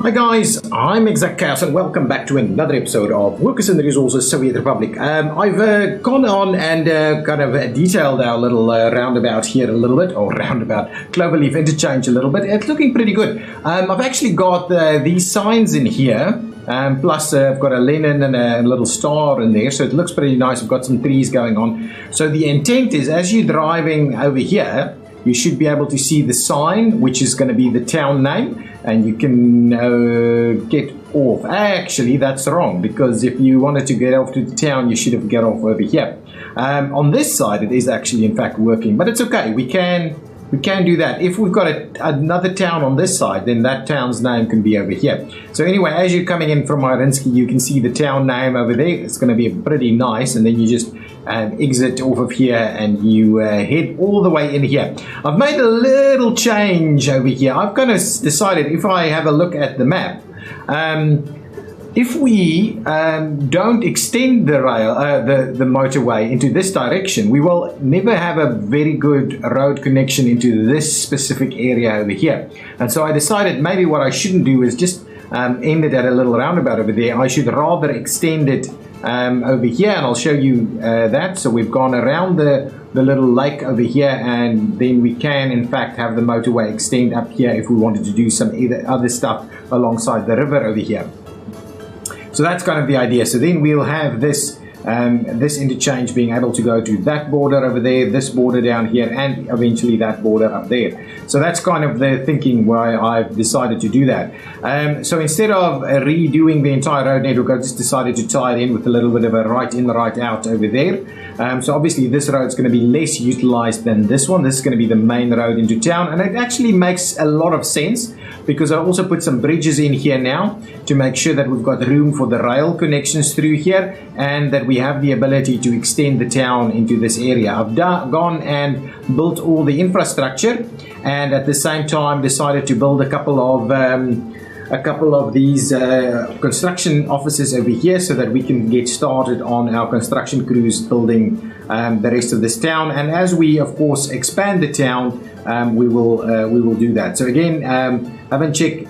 Hi guys, I'm ExactChaos and welcome back to another episode of Workers and the Resources Soviet Republic. I've gone on and kind of detailed our little roundabout here a little bit, or roundabout cloverleaf interchange a little bit. It's looking pretty good. I've actually got these signs in here, plus I've got a Lenin and a little star in there, so it looks pretty nice. I've got some trees going on. So the intent is, as you're driving over here, you should be able to see the sign, which is going to be the town name, and you can get off. Actually, that's wrong, because if you wanted to get off to the town, you should have got off over here. On this side, it is actually, in fact, working, but it's okay. We can do that. If we've got another town on this side, then that town's name can be over here. So anyway, as you're coming in from Marinsky, you can see the town name over there. It's going to be pretty nice, and then you just exit off of here and you head all the way in here. I've made a little change over here. I've kind of decided, if I have a look at the map, if we don't extend the rail, the motorway into this direction, we will never have a very good road connection into this specific area over here. And so I decided maybe what I shouldn't do is just end it at a little roundabout over there. I should rather extend it over here, and I'll show you that. So we've gone around the little lake over here, and then we can in fact have the motorway extend up here if we wanted to do some other stuff alongside the river over here. So that's kind of the idea. So then we'll have this interchange being able to go to that border over there, this border down here, and eventually that border up there. So that's kind of the thinking why I've decided to do that. So instead of redoing the entire road network, I just decided to tie it in with a little bit of a right in, right out over there. So obviously this road is going to be less utilized than this one. This is going to be the main road into town, and it actually makes a lot of sense, because I also put some bridges in here now to make sure that we've got room for the rail connections through here, and that we have the ability to extend the town into this area. I've gone and built all the infrastructure, and at the same time decided to build a couple of these construction offices over here, so that we can get started on our construction crews building the rest of this town. And as we of course expand the town, we will do that. So again, haven't checked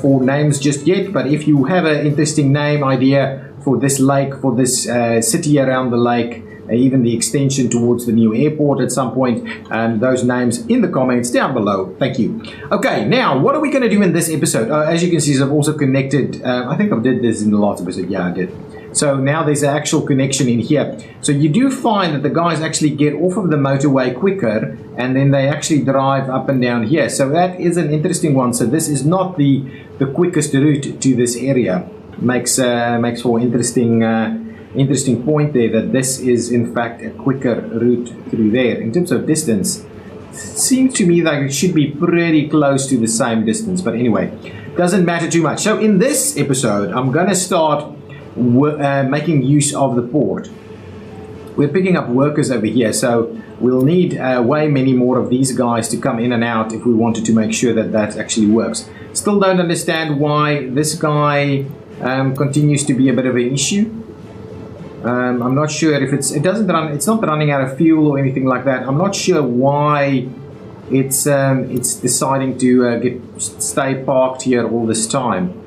for names just yet, but if you have an interesting name idea for this lake, for this city around the lake, even the extension towards the new airport at some point, those names in the comments down below. Thank you. Okay, now what are we going to do in this episode? As you can see, I've also connected, I think I did this in the last episode. Yeah, I did. So now there's an actual connection in here. So you do find that the guys actually get off of the motorway quicker, and then they actually drive up and down here. So that is an interesting one. So this is not the quickest route to this area. Makes for interesting point there, that this is in fact a quicker route through there. In terms of distance, it seems to me like it should be pretty close to the same distance, but anyway, doesn't matter too much. So in this episode, I'm gonna start making use of the port. We're picking up workers over here, so we'll need way many more of these guys to come in and out if we wanted to make sure that that actually works. Still don't understand why this guy continues to be a bit of an issue. I'm not sure if it's not running out of fuel or anything like that. I'm not sure why it's deciding to stay parked here all this time.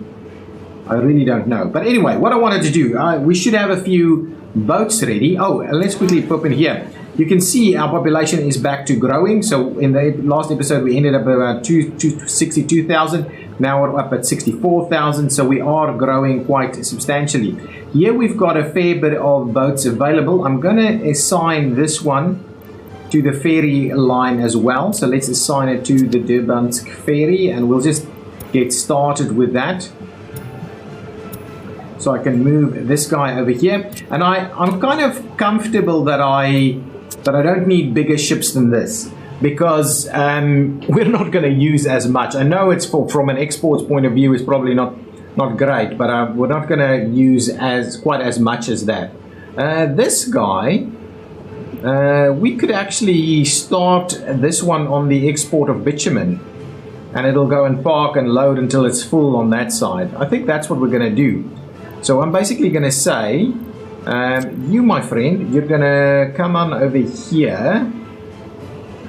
I really don't know. But anyway, what I wanted to do, we should have a few boats ready. Oh, let's quickly pop in here. You can see our population is back to growing. So in the last episode, we ended up around 62,000. Now we're up at 64,000. So we are growing quite substantially. Here we've got a fair bit of boats available. I'm going to assign this one to the ferry line as well. So let's assign it to the Durbansk ferry, and we'll just get started with that. So I can move this guy over here, and I'm kind of comfortable that I don't need bigger ships than this, because we're not going to use as much. I know it's from an exports point of view, it's probably not great, but we're not going to use quite as much as that. This guy, we could actually start this one on the export of bitumen, and it'll go and park and load until it's full on that side. I think that's what we're going to do. So I'm basically going to say, you, my friend, you're going to come on over here,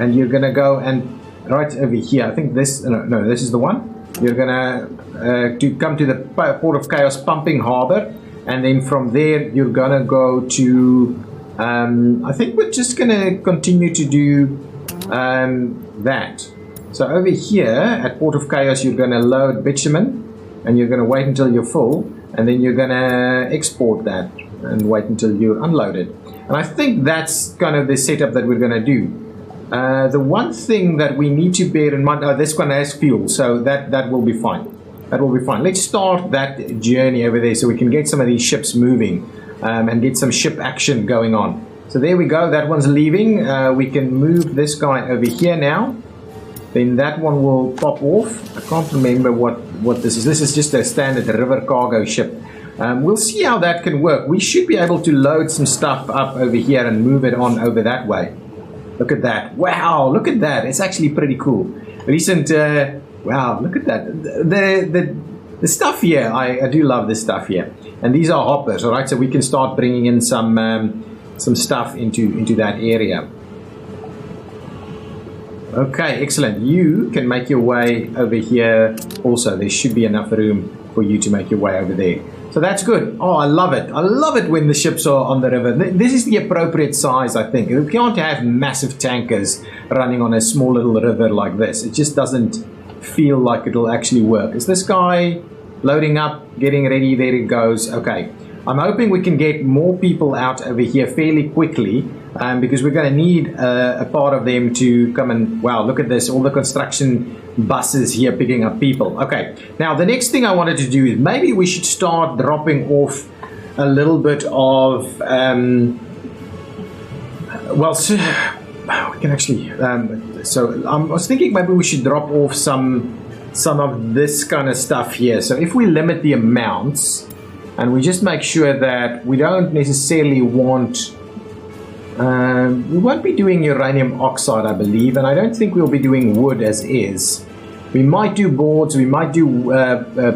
and you're going to go and right over here. I think this, no, this is the one. you're gonna to come to the Port of Chaos pumping harbor, and then from there you're gonna go to I think we're just gonna continue to do that. So over here at Port of Chaos you're gonna load bitumen, and you're gonna wait until you're full, and then you're gonna export that and wait until you're unloaded. And I think that's kind of the setup that we're gonna do. The one thing that we need to bear in mind, this one has fuel, so that will be fine. That will be fine. Let's start that journey over there so we can get some of these ships moving and get some ship action going on. So there we go, that one's leaving. We can move this guy over here now. Then that one will pop off. I can't remember what this is. This is just a standard river cargo ship. We'll see how that can work. We should be able to load some stuff up over here and move it on over that way. Look at that. Wow, look at that. It's actually pretty cool. Recent, wow, look at that. The stuff here, I do love this stuff here. And these are hoppers, all right? So we can start bringing in some stuff into that area. Okay, excellent. You can make your way over here also. There should be enough room for you to make your way over there. So that's good. Oh, I love it. I love it when the ships are on the river. This is the appropriate size, I think. We can't have massive tankers running on a small little river like this. It just doesn't feel like it'll actually work. Is this guy loading up, getting ready? There it goes. Okay. I'm hoping we can get more people out over here fairly quickly because we're going to need a part of them to come and, wow, look at this. All the construction buses here picking up people. Okay, now the next thing I wanted to do is maybe we should start dropping off a little bit of well, so we can actually so I was thinking maybe we should drop off some of this kind of stuff here. So if we limit the amounts and we just make sure that we don't necessarily want we won't be doing uranium oxide, I believe, and I don't think we'll be doing wood as is. We might do boards, we might do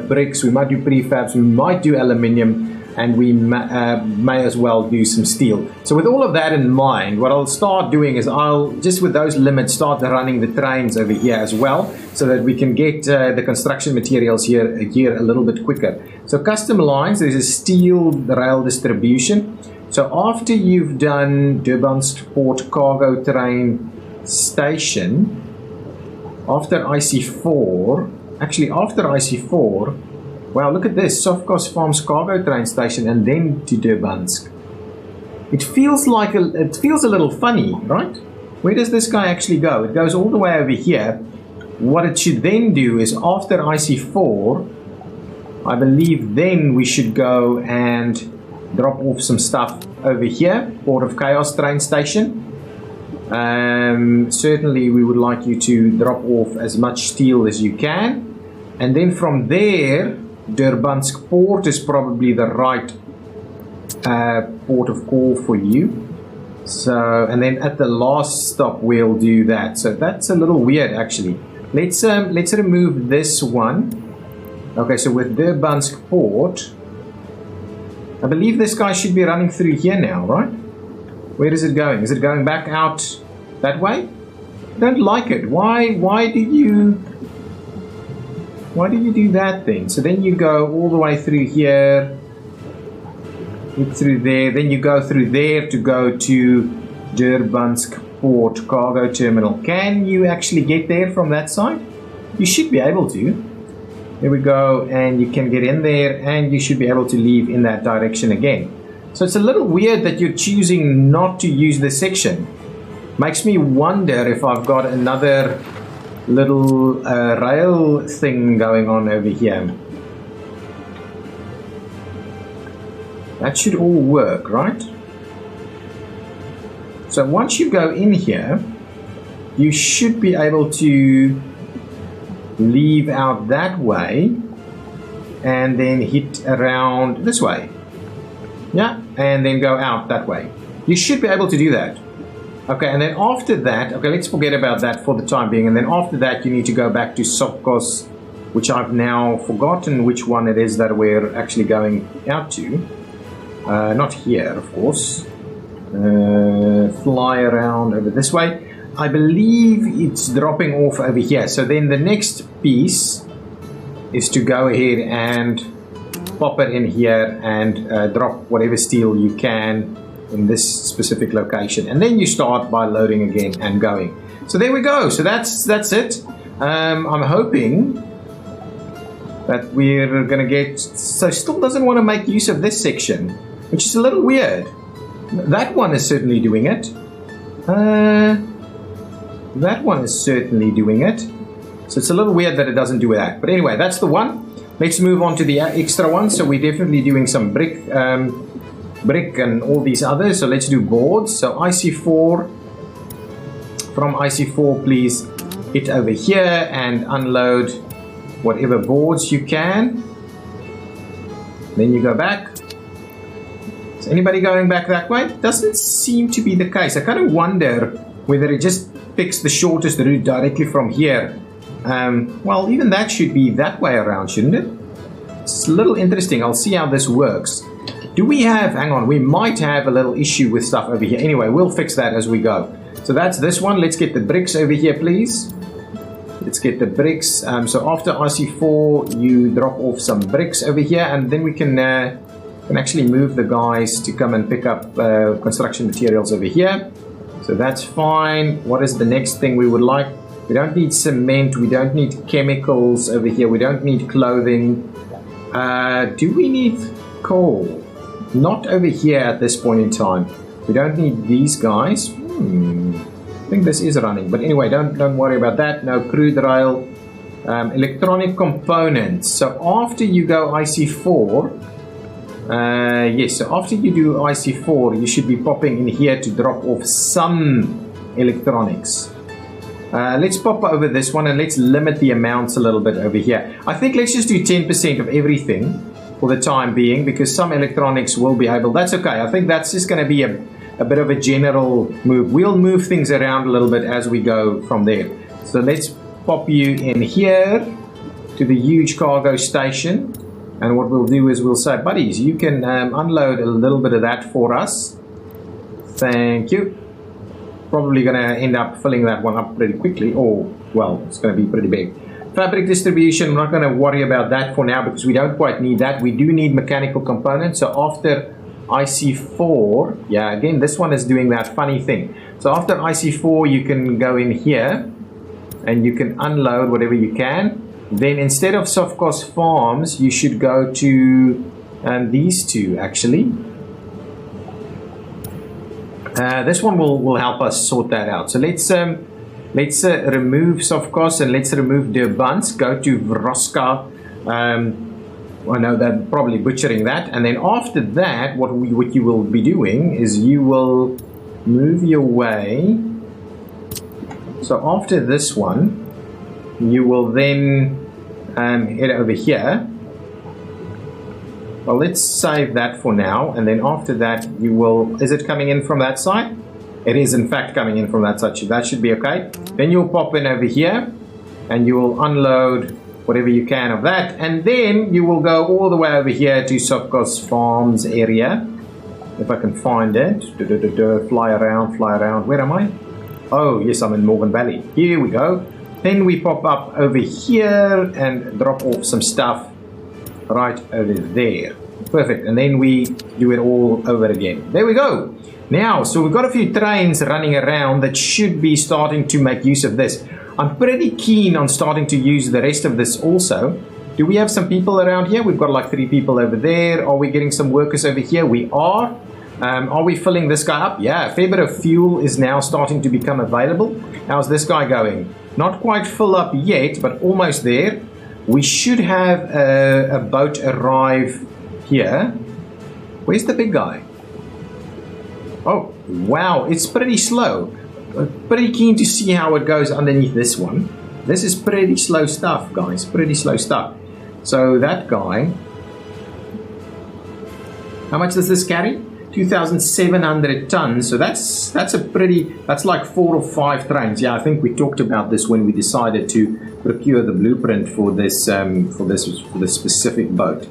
bricks, we might do prefabs, we might do aluminium, and we may as well do some steel. So with all of that in mind, what I'll start doing is I'll, just with those limits, start running the trains over here as well, so that we can get the construction materials here a little bit quicker. So custom lines, there's a steel rail distribution. So after you've done Durbansk Port Cargo Train Station, after IC4, actually after IC4, wow, look at this, Sovkos Farms Cargo Train Station, and then to Durbansk. It feels like it feels a little funny, right? Where does this guy actually go? It goes all the way over here. What it should then do is after IC4, I believe then we should go and drop off some stuff over here, Port of Chaos train station. Certainly we would like you to drop off as much steel as you can, and then from there Durbansk port is probably the right port of call for you. So, and then at the last stop we'll do that. So that's a little weird actually. Let's remove this one. Okay, so with Durbansk port, I believe this guy should be running through here now, right? Where is it going? Is it going back out that way? I don't like it. Why do you do that then? So then you go all the way through here, through there, then you go through there to go to Durbansk Port Cargo Terminal. Can you actually get there from that side? You should be able to. There we go, and you can get in there and you should be able to leave in that direction again. So it's a little weird that you're choosing not to use this section. Makes me wonder if I've got another little rail thing going on over here. That should all work, right? So once you go in here, you should be able to leave out that way and then hit around this way. Yeah, and then go out that way. You should be able to do that. Okay, and then after that, okay, let's forget about that for the time being. And then after that, you need to go back to Sovkos, which I've now forgotten which one it is that we're actually going out to. Not here, of course. Fly around over this way. I believe it's dropping off over here. So then the next piece is to go ahead and pop it in here and drop whatever steel you can in this specific location, and then you start by loading again and going. So there we go. So that's it. I'm hoping that we're gonna get. So still doesn't want to make use of this section, which is a little weird. That one is certainly doing it. That one is certainly doing it. So it's a little weird that it doesn't do that. But anyway, that's the one. Let's move on to the extra one. So we're definitely doing some brick and all these others. So let's do boards. So IC4. From IC4, please hit over here and unload whatever boards you can. Then you go back. Is anybody going back that way? Doesn't seem to be the case. I kind of wonder whether it just picks the shortest route directly from here. Well, even that should be that way around, shouldn't it? It's a little interesting. I'll see how this works. Do we have, hang on, we might have a little issue with stuff over here. Anyway, we'll fix that as we go. So that's this one. Let's get the bricks over here, please. Let's get the bricks. So after IC4, you drop off some bricks over here, and then we can actually move the guys to come and pick up construction materials over here. So that's fine. What is the next thing we would like? We don't need cement. We don't need chemicals over here. We don't need clothing. Do we need coal? Not over here at this point in time. We don't need these guys. I think this is running, but anyway, don't worry about that. No crude rail. Electronic components. So after you go IC4, yes, so after you do IC4, you should be popping in here to drop off some electronics. Let's pop over this one and let's limit the amounts a little bit over here. I think let's just do 10% of everything for the time being, because some electronics will be able. That's okay. I think that's just going to be a bit of a general move. We'll move things around a little bit as we go from there. So let's pop you in here to the huge cargo station. And what we'll do is we'll say, buddies, you can unload a little bit of that for us. Thank you. Probably going to end up filling that one up pretty quickly. Or, well, it's going to be pretty big. Fabric distribution, we're not going to worry about that for now because we don't quite need that. We do need mechanical components. So after IC4, yeah, again, this one is doing that funny thing. So after IC4, you can go in here and you can unload whatever you can. Then instead of soft cost farms, you should go to these two actually. This one will help us sort that out. So let's remove soft cost and let's remove Durbansk. Go to Vroska. I know they're probably butchering that. And then after that, what you will be doing is you will move your way. So after this one, you will then head over here. Well, let's save that for now. And then after that, you will... Is it coming in from that side? It is, in fact, coming in from that side. That should be okay. Then you'll pop in over here. And you will unload whatever you can of that. And then you will go all the way over here to Sofkos Farms area. If I can find it. Fly around, fly around. Where am I? Oh, yes, I'm in Morgan Valley. Here we go. Then we pop up over here and drop off some stuff right over there. Perfect. And then we do it all over again. There we go. Now, so we've got a few trains running around that should be starting to make use of this. I'm pretty keen on starting to use the rest of this also. Do we have some people around here? We've got like 3 people over there. Are we getting some workers over here? We are. Are we filling this guy up? Yeah, a fair bit of fuel is now starting to become available. How's this guy going? Not quite full up yet, but almost there. We should have a boat arrive here. Where's the big guy? Oh, wow, it's pretty slow. Pretty keen to see how it goes underneath this one. This is pretty slow stuff, guys. Pretty slow stuff. So that guy... How much does this carry? 2,700 tons. So that's a pretty... That's like 4 or 5 trains. Yeah, I think we talked about this when we decided to procure the blueprint for this specific boat.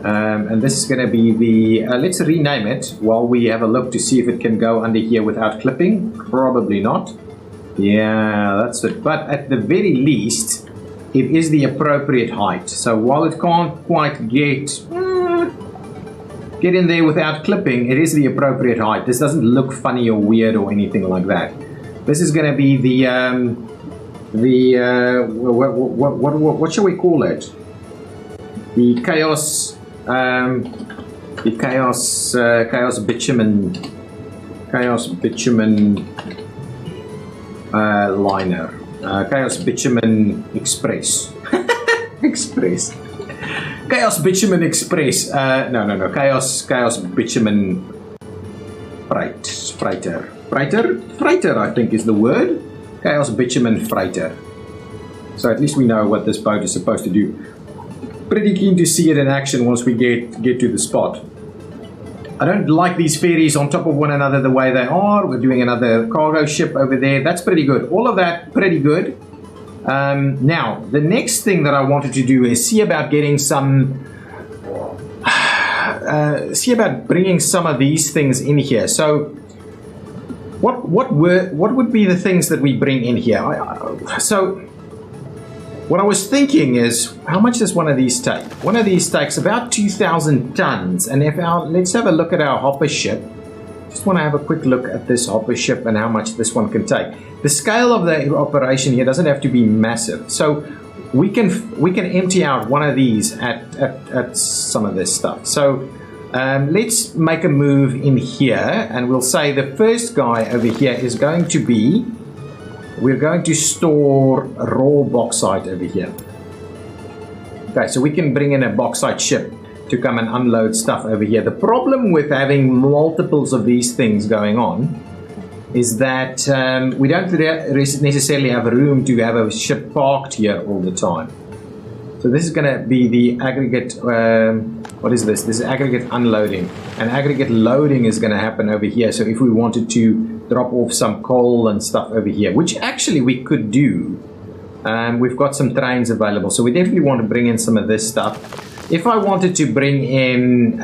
And this is going to be the... let's rename it while we have a look to see if it can go under here without clipping. Probably not. Yeah, that's it. But at the very least, it is the appropriate height. So while it can't quite get in there without clipping, it is the appropriate height. This doesn't look funny or weird or anything like that. This is going to be what shall we call it? The chaos bitumen liner. Chaos bitumen express. Express. Chaos bitumen express. No. Chaos bitumen freighter. Freighter, I think is the word. Chaos bitumen freighter. So at least we know what this boat is supposed to do. Pretty keen to see it in action once we get to the spot. I don't like these ferries on top of one another the way they are. We're doing another cargo ship over there. That's pretty good. All of that pretty good. Now, the next thing that I wanted to do is see about getting some... see about bringing some of these things in here. So, what would be the things that we bring in here? What I was thinking is, how much does one of these take? One of these takes about 2,000 tons. And let's have a look at our hopper ship. Just want to have a quick look at this hopper ship and how much this one can take. The scale of the operation here doesn't have to be massive. So we can empty out one of these at some of this stuff. So let's make a move in here, and we'll say the first guy over here is going to be... We're going to store raw bauxite over here. Okay, so we can bring in a bauxite ship to come and unload stuff over here. The problem with having multiples of these things going on is that we don't necessarily have room to have a ship parked here all the time. So this is going to be the aggregate, what is this? This is aggregate unloading. And aggregate loading is going to happen over here. So if we wanted to drop off some coal and stuff over here, which actually we could do. We've got some trains available. So we definitely want to bring in some of this stuff. If I wanted to bring in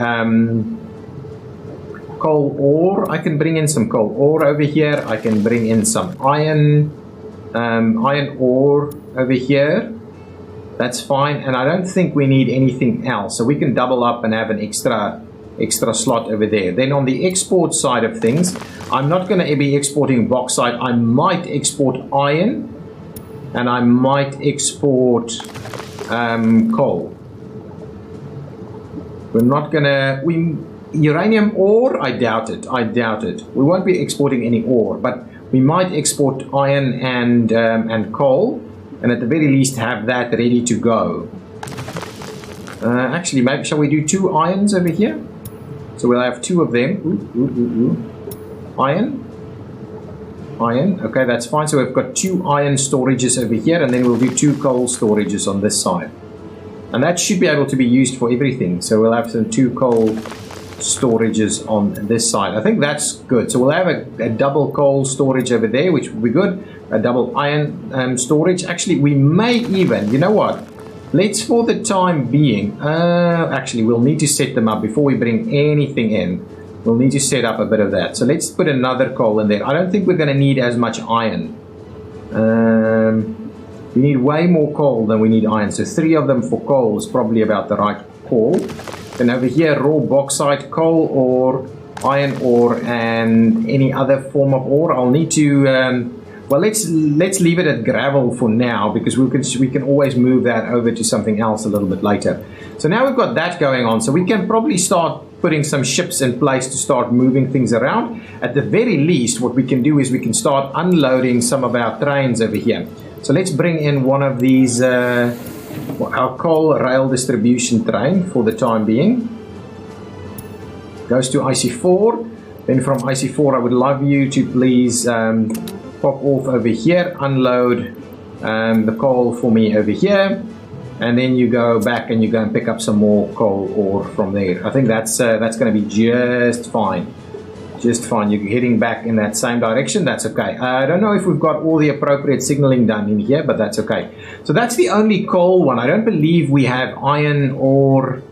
coal ore, I can bring in some coal ore over here. I can bring in some iron ore over here. That's fine, and I don't think we need anything else. So we can double up and have an extra slot over there. Then on the export side of things, I'm not going to be exporting bauxite. I might export iron, and I might export coal. We're not going to... uranium ore? I doubt it. We won't be exporting any ore, but we might export iron and coal, and at the very least have that ready to go. Actually, maybe shall we do 2 irons over here? So we'll have 2 of them. Iron. Okay, that's fine. So we've got 2 iron storages over here, and then we'll do 2 coal storages on this side. And that should be able to be used for everything. So we'll have some 2 coal storages on this side. I think that's good. So we'll have a double coal storage over there, which will be good. A double iron storage. Actually, we may even, you know what? Let's, for the time being, actually, we'll need to set them up before we bring anything in. We'll need to set up a bit of that. So let's put another coal in there. I don't think we're going to need as much iron. We need way more coal than we need iron. So 3 of them for coal is probably about the right call. Then over here, raw bauxite, coal ore, iron ore, and any other form of ore. I'll need to... well, let's leave it at gravel for now, because we can always move that over to something else a little bit later. So now we've got that going on. So we can probably start putting some ships in place to start moving things around. At the very least, what we can do is we can start unloading some of our trains over here. So let's bring in one of these, our coal rail distribution train for the time being. Goes to IC4. Then from IC4, I would love you to please pop off over here, unload the coal for me over here, and then you go back and you go and pick up some more coal ore from there. I think that's going to be just fine. Just fine. You're heading back in that same direction. That's okay. I don't know if we've got all the appropriate signaling done in here, but that's okay. So that's the only coal one. I don't believe we have iron or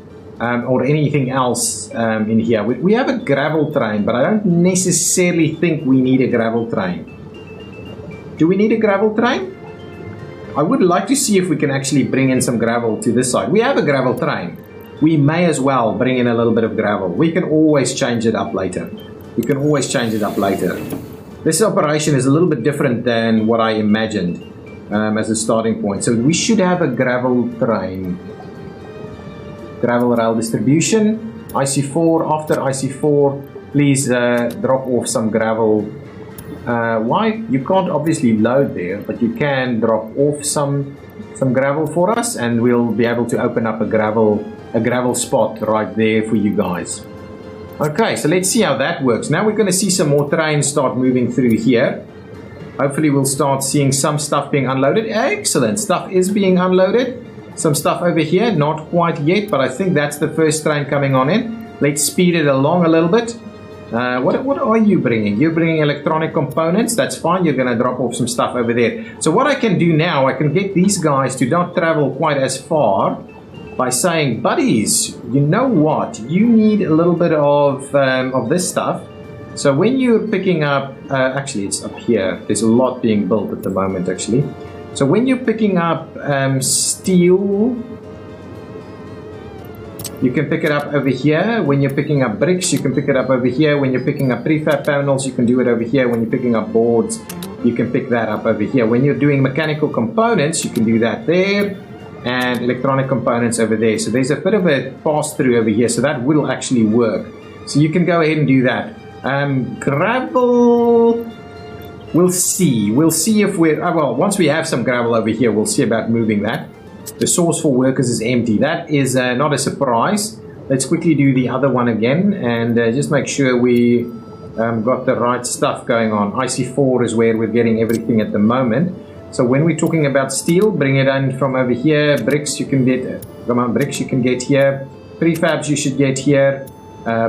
anything else in here. We have a gravel train, but I don't necessarily think we need a gravel train. Do we need a gravel train? I would like to see if we can actually bring in some gravel to this side. We have a gravel train. We may as well bring in a little bit of gravel. We can always change it up later. We can always change it up later. This operation is a little bit different than what I imagined as a starting point. So we should have a gravel train. Gravel rail distribution. IC4. After IC4, please drop off some gravel. Why? You can't obviously load there, but you can drop off some gravel for us, and we'll be able to open up a gravel spot right there for you guys. Okay, so let's see how that works. Now we're going to see some more trains start moving through here. Hopefully we'll start seeing some stuff being unloaded. Excellent, stuff is being unloaded. Some stuff over here, not quite yet, but I think that's the first train coming on in. Let's speed it along a little bit. What are you bringing? You're bringing electronic components. That's fine. You're going to drop off some stuff over there. So what I can do now, I can get these guys to not travel quite as far by saying, buddies, you know what? You need a little bit of this stuff. So when you're picking up, actually it's up here. There's a lot being built at the moment, actually. So when you're picking up steel, you can pick it up over here. When you're picking up bricks, you can pick it up over here. When you're picking up prefab panels, you can do it over here. When you're picking up boards, you can pick that up over here. When you're doing mechanical components, you can do that there. And electronic components over there. So there's a bit of a pass-through over here. So that will actually work. So you can go ahead and do that. Gravel, we'll see. We'll see if we're... well, once we have some gravel over here, we'll see about moving that. The source for workers is empty. That is not a surprise. Let's quickly do the other one again and just make sure we got the right stuff going on. IC4 is where we're getting everything at the moment. So when we're talking about steel, bring it in from over here. Bricks you can get, bricks you can get here. Prefabs you should get here.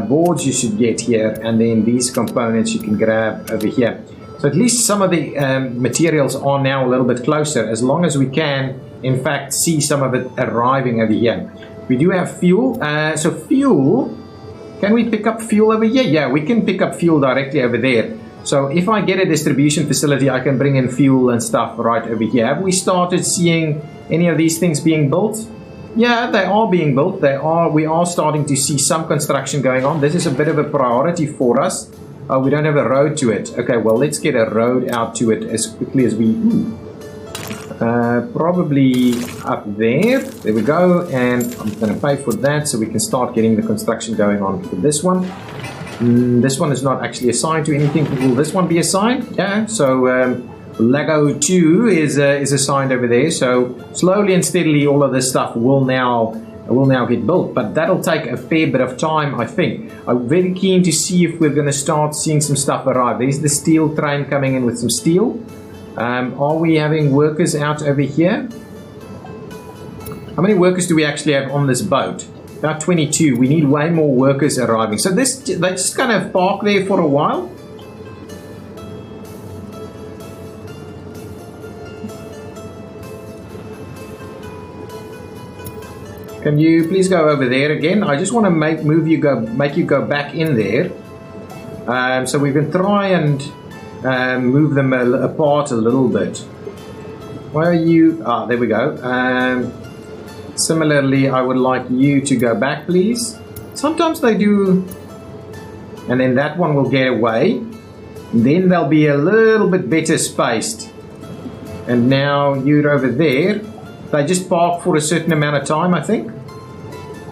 Boards you should get here. And then these components you can grab over here. So at least some of the materials are now a little bit closer, as long as we can, in fact, see some of it arriving over here. We do have fuel. So fuel, can we pick up fuel over here? Yeah, we can pick up fuel directly over there. So if I get a distribution facility, I can bring in fuel and stuff right over here. Have we started seeing any of these things being built? Yeah, they are being built. We are starting to see some construction going on. This is a bit of a priority for us. Oh, we don't have a road to it. Okay, well, let's get a road out to it as quickly as we... probably up there. There we go. And I'm going to pay for that so we can start getting the construction going on for this one. This one is not actually assigned to anything. Will this one be assigned? Yeah, so Lego 2 is assigned over there. So slowly and steadily all of this stuff will now get built. But that'll take a fair bit of time, I think. I'm very keen to see if we're going to start seeing some stuff arrive. There's the steel train coming in with some steel. Are we having workers out over here? How many workers do we actually have on this boat? About 22. We need way more workers arriving. So they just kind of park there for a while. Can you please go over there again? I just want to make you go back in there. So we can try and move them apart a little bit. Where are you? Ah, there we go. Similarly, I would like you to go back, please. Sometimes they do. And then that one will get away. Then they'll be a little bit better spaced. And now you're over there. They just park for a certain amount of time, I think.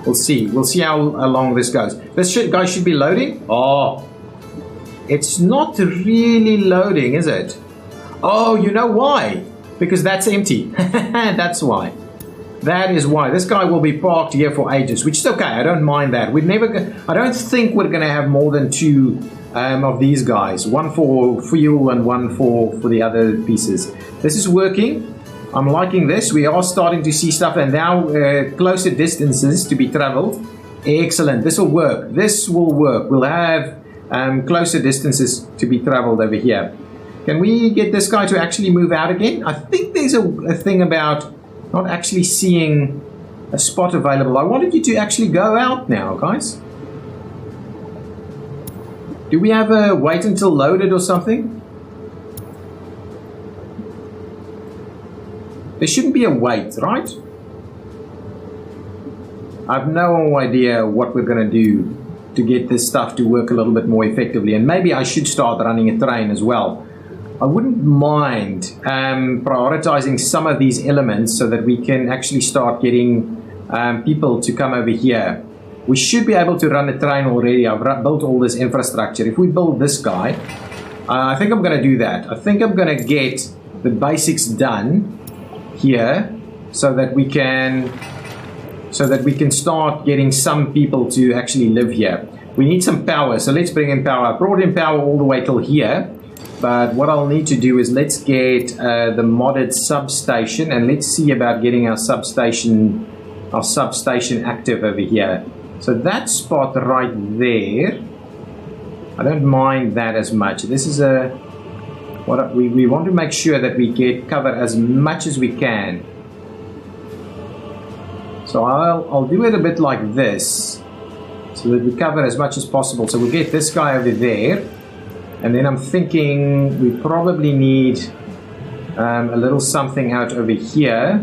We'll see. We'll see how long this goes. This guy should be loading. Oh, it's not really loading, is it? Oh, you know why? Because that's empty. That's why. That is why. This guy will be parked here for ages, which is okay. I don't mind that. I don't think we're going to have more than 2 of these guys. One for fuel and one for the other pieces. This is working. I'm liking this. We are starting to see stuff, and now closer distances to be traveled. Excellent. This will work. This will work. We'll have closer distances to be traveled over here. Can we get this guy to actually move out again? I think there's a thing about not actually seeing a spot available. I wanted you to actually go out now, guys. Do we have a wait until loaded or something? There shouldn't be a wait, right? I have no idea what we're going to do to get this stuff to work a little bit more effectively. And maybe I should start running a train as well. I wouldn't mind prioritizing some of these elements so that we can actually start getting people to come over here. We should be able to run a train already. I've built all this infrastructure. If we build this guy, I think I'm going to do that. I think I'm going to get the basics done here so that we can start getting some people to actually live here. We need some power, so let's bring in power. I brought in power all the way till here, but what I'll need to do is let's get the modded substation, and let's see about getting our substation active over here. So that spot right there, I don't mind that as much. This is we want to make sure that we get cover as much as we can. So I'll do it a bit like this, so that we cover as much as possible. So we'll get this guy over there, and then I'm thinking we probably need a little something out over here.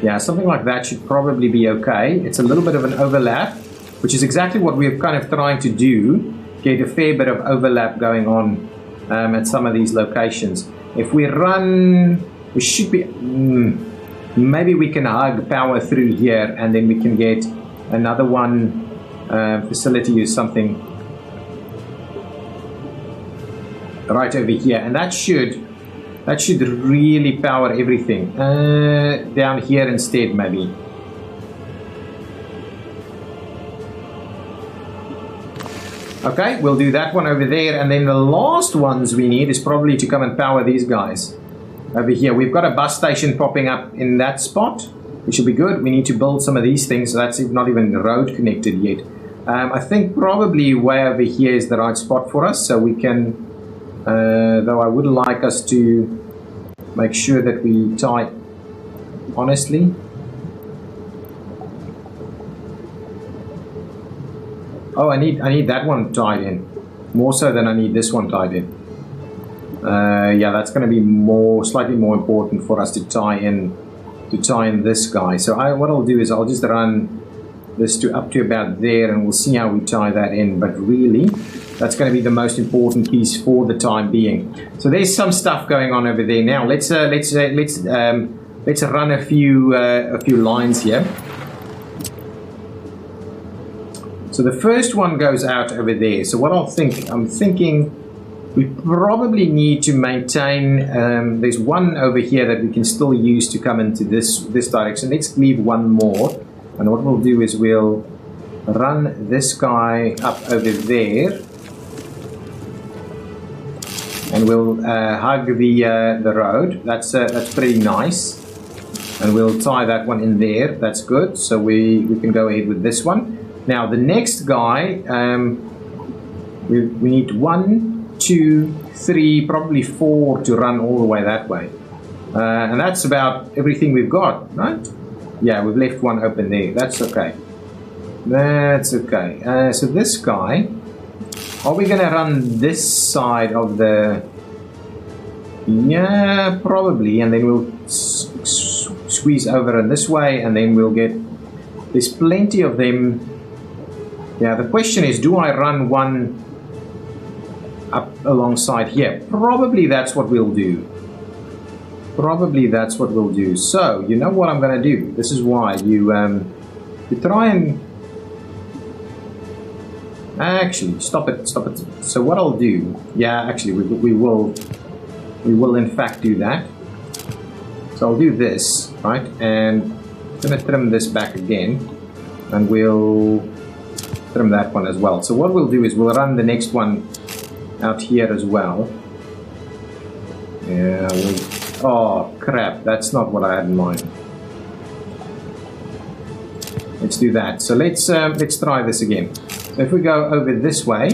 Yeah, something like that should probably be okay. It's a little bit of an overlap, which is exactly what we're kind of trying to do, get a fair bit of overlap going on at some of these locations. If we run, we should be, maybe we can hug power through here, and then we can get another one facility or something right over here, and that should really power everything. Down here instead, maybe. Okay, we'll do that one over there, and then the last ones we need is probably to come and power these guys over here. We've got a bus station popping up in that spot, which will be good. We need to build some of these things, so that's not even road connected yet. I think probably way over here is the right spot for us, so we can, though I would like us to make sure that we tie, honestly. Oh, I need that one tied in, more so than I need this one tied in. Yeah, that's going to be slightly more important for us to tie in this guy. So what I'll do is I'll just run this up to about there, and we'll see how we tie that in. But really, that's going to be the most important piece for the time being. So there's some stuff going on over there now. Let's run a few lines here. So the first one goes out over there. So what I'm thinking we probably need to maintain, there's one over here that we can still use to come into this direction. Let's leave one more. And what we'll do is we'll run this guy up over there. And we'll hug the road. That's pretty nice. And we'll tie that one in there. That's good. So we can go ahead with this one. Now the next guy, we need 1, 2, 3, probably 4 to run all the way that way. And that's about everything we've got, right? Yeah, we've left one open there. That's okay. That's okay. So this guy, are we going to run this side of the... Yeah, probably. And then we'll squeeze over in this way, and then we'll get... There's plenty of them. Yeah, the question is, do I run one up alongside here? Probably that's what we'll do. Probably that's what we'll do. So, you know what I'm going to do? This is why you try and... Actually, stop it. So what I'll do... Yeah, actually, we will in fact do that. So I'll do this, right? And I'm going to trim this back again. And we'll... trim that one as well. So what we'll do is we'll run the next one out here as well. Yeah, oh crap, that's not what I had in mind. Let's do that. So let's try this again. So if we go over this way.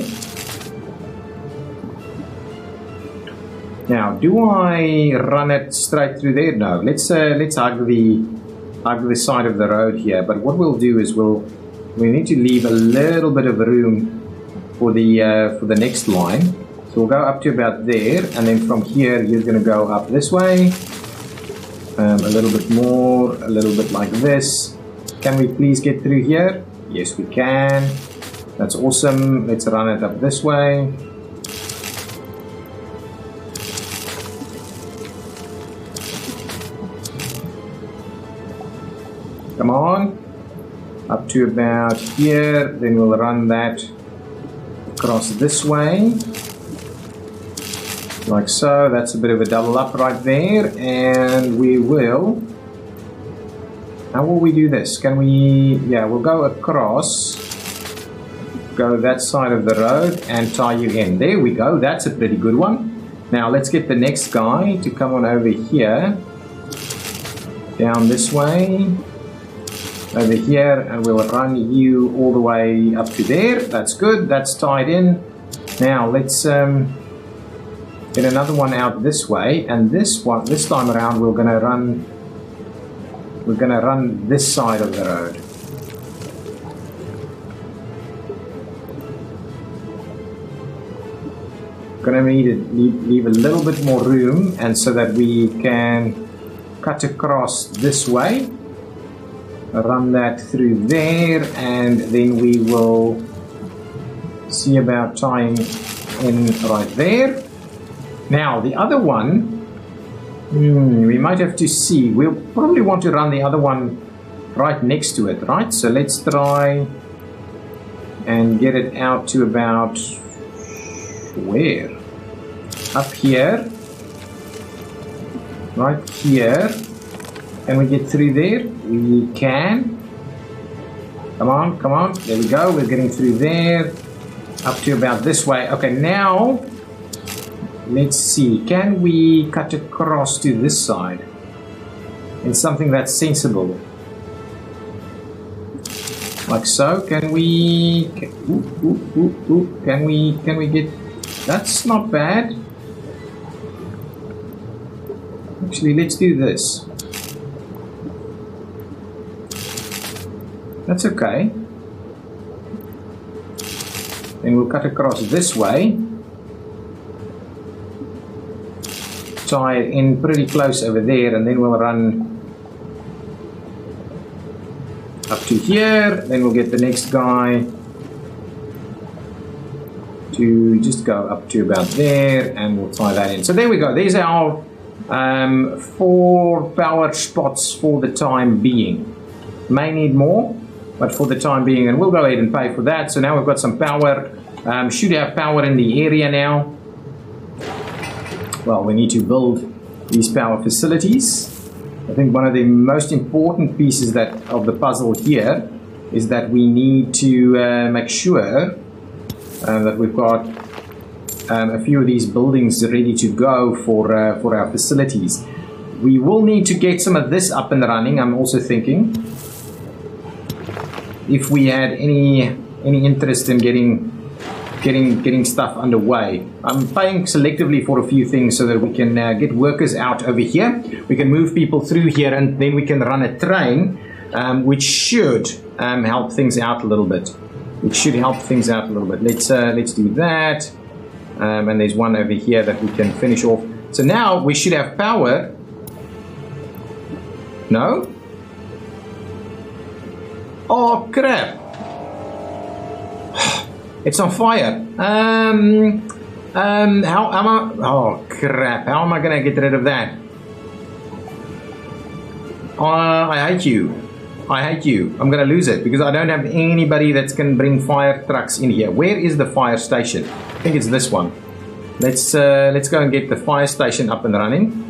Now, do I run it straight through there? No. Let's hug the side of the road here. But what we'll do is we need to leave a little bit of room for the next line. So we'll go up to about there, and then from here you're going to go up this way. A little bit more, a little bit like this. Can we please get through here? Yes, we can. That's awesome. Let's run it up this way. Come on. Up to about here. Then we'll run that across this way. Like so. That's a bit of a double up right there. And we will... How will we do this? Can we... Yeah, we'll go across. Go that side of the road and tie you in. There we go. That's a pretty good one. Now let's get the next guy to come on over here. Down this way. Over here, and we'll run you all the way up to there. That's good. That's tied in. Now let's get another one out this way, and this time around we're gonna run this side of the road. Gonna leave a little bit more room, and so that we can cut across this way. Run that through there, and then we will see about tying in right there. Now the other one, we might have to see. We'll probably want to run the other one right next to it, right? So let's try and get it out to about where? Up here, right here. Can we get through there? We can. Come on, come on. There we go. We're getting through there. Up to about this way. Okay, now let's see. Can we cut across to this side in something that's sensible? Like so. Can we? Can we get? That's not bad. Actually, let's do this. That's okay. Then we'll cut across this way. Tie it in pretty close over there, and then we'll run up to here. Then we'll get the next guy to just go up to about there, and we'll tie that in. So there we go. There's our 4 power spots for the time being. May need more, but for the time being, and we'll go ahead and pay for that. So now we've got some power. Should have power in the area now. Well, we need to build these power facilities. I think one of the most important pieces of the puzzle here is that we need to make sure that we've got a few of these buildings ready to go for our facilities. We will need to get some of this up and running. I'm also thinking if we had any interest in getting stuff underway. I'm paying selectively for a few things so that we can get workers out over here. We can move people through here, and then we can run a train, which should help things out a little bit. Let's do that. And there's one over here that we can finish off. So now we should have power. No? Oh crap! It's on fire. How am I? Oh crap! How am I gonna get rid of that? I hate you. I hate you. I'm gonna lose it because I don't have anybody that can bring fire trucks in here. Where is the fire station? I think it's this one. Let's go and get the fire station up and running.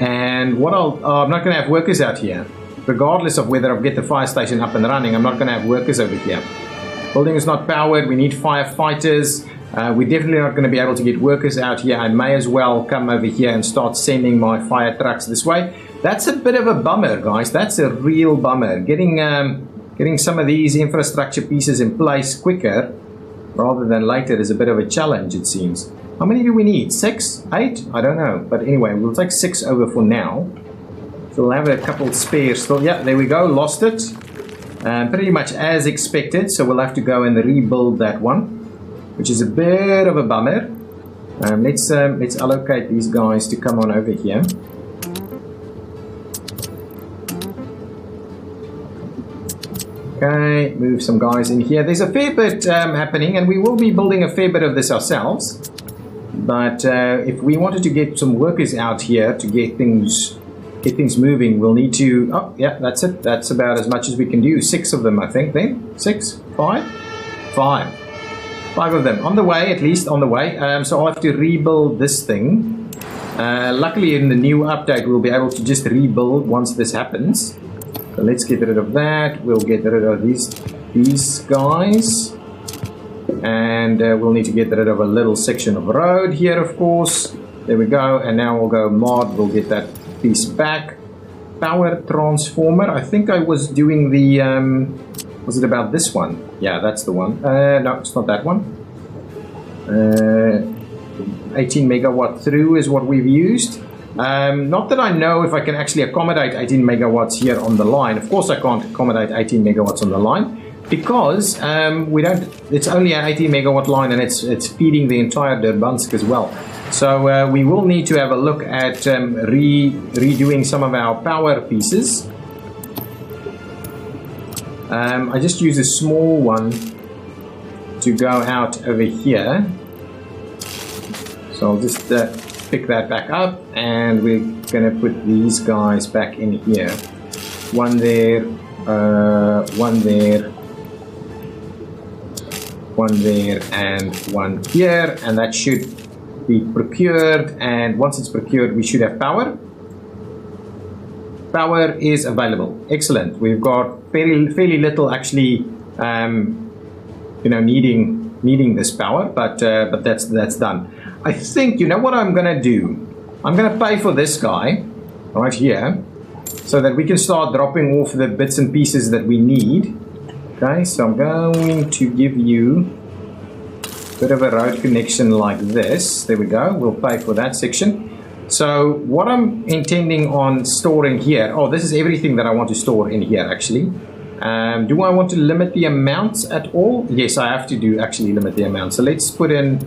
And what I'm not gonna have workers out here. Regardless of whether I get the fire station up and running, I'm not going to have workers over here. Building is not powered. We need firefighters. We're definitely not going to be able to get workers out here. I may as well come over here and start sending my fire trucks this way. That's a bit of a bummer, guys. That's a real bummer. Getting some of these infrastructure pieces in place quicker rather than later is a bit of a challenge, it seems. How many do we need? 6? 8? I don't know. But anyway, we'll take 6 over for now. So we'll have a couple spares still. Yeah, there we go. Lost it. Pretty much as expected. So we'll have to go and rebuild that one. which is a bit of a bummer. Let's allocate these guys to come on over here. Okay, move some guys in here. There's a fair bit happening, and we will be building a fair bit of this ourselves. But if we wanted to get some workers out here to get things moving, we'll need to... Oh, yeah, that's it. That's about as much as we can do. 6 of them, I think, then. 6? 5? 5. 5 of them. On the way, at least on the way. So I'll have to rebuild this thing. Luckily, in the new update, we'll be able to just rebuild once this happens. So let's get rid of that. We'll get rid of these guys. And we'll need to get rid of a little section of road here, of course. There we go. And now we'll go mod. We'll get that piece back. Power transformer. I think I was doing the... was it about this one? Yeah, that's the one. No, it's not that one. 18 megawatt through is what we've used. Not that I know if I can actually accommodate 18 megawatts here on the line. Of course I can't accommodate 18 megawatts on the line because we don't. It's only an 18 megawatt line, and it's feeding the entire Durbansk as well. So we will need to have a look at redoing some of our power pieces. I just use a small one to go out over here. So I'll just pick that back up, and we're going to put these guys back in here. One there, one there, one there, and one here. And that should be procured. And once it's procured, we should have power. Power is available. Excellent. We've got fairly little actually, needing this power, but that's done. I think, you know what I'm going to do? I'm going to pay for this guy right here so that we can start dropping off the bits and pieces that we need. Okay, so I'm going to give you a bit of a road connection like this. There we go. We'll pay for that section. So what I'm intending on storing here, oh, this is everything that I want to store in here actually. Do I want to limit the amounts at all? Yes, I have to actually limit the amount. So let's put in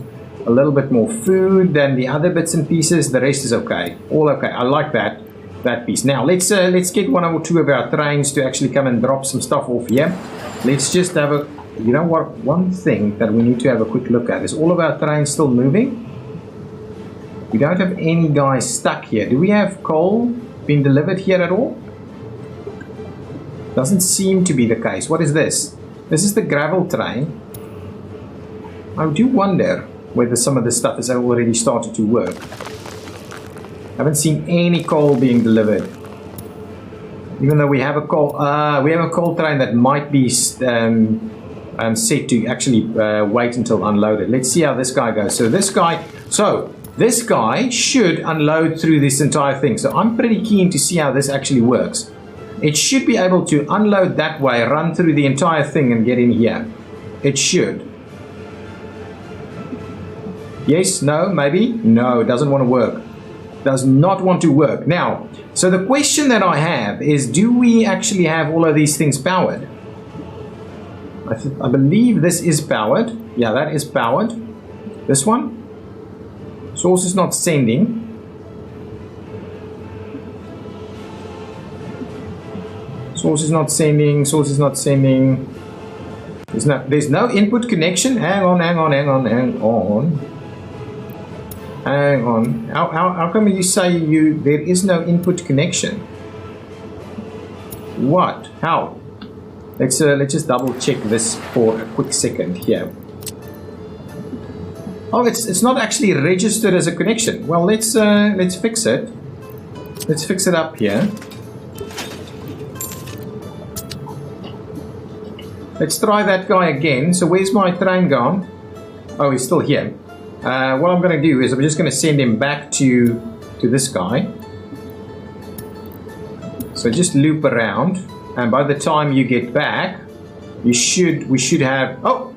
a little bit more food than the other bits and pieces. The rest is okay. All okay. I like that piece. Now let's get one or two of our trains to actually come and drop some stuff off here. Let's just have a, you know what, one thing that we need to have a quick look at is all of our trains still moving? We don't have any guys stuck here. Do we have coal being delivered here at all? Doesn't seem to be the case. What is this? This is the gravel train. I do wonder whether some of this stuff has already started to work. I haven't seen any coal being delivered. Even though we have a coal train that might be set to actually wait until unloaded. Let's see how this guy goes. So this guy should unload through this entire thing. So I'm pretty keen to see how this actually works. It should be able to unload that way, run through the entire thing and get in here. It should. Yes, no, maybe? No, it doesn't want to work. Does not want to work. Now, so the question that I have is, do we actually have all of these things powered? I believe this is powered. Yeah, that is powered. This one? Source is not sending. Source is not sending. Source is not sending. There's no input connection. Hang on. How come you say there is no input connection? What? How? Let's just double check this for a quick second here. Oh, it's not actually registered as a connection. Well, let's fix it. Let's fix it up here. Let's try that guy again. So where's my train gone? Oh, he's still here. What I'm going to do is I'm just going to send him back to this guy. So just loop around, and by the time you get back, we should have. Oh,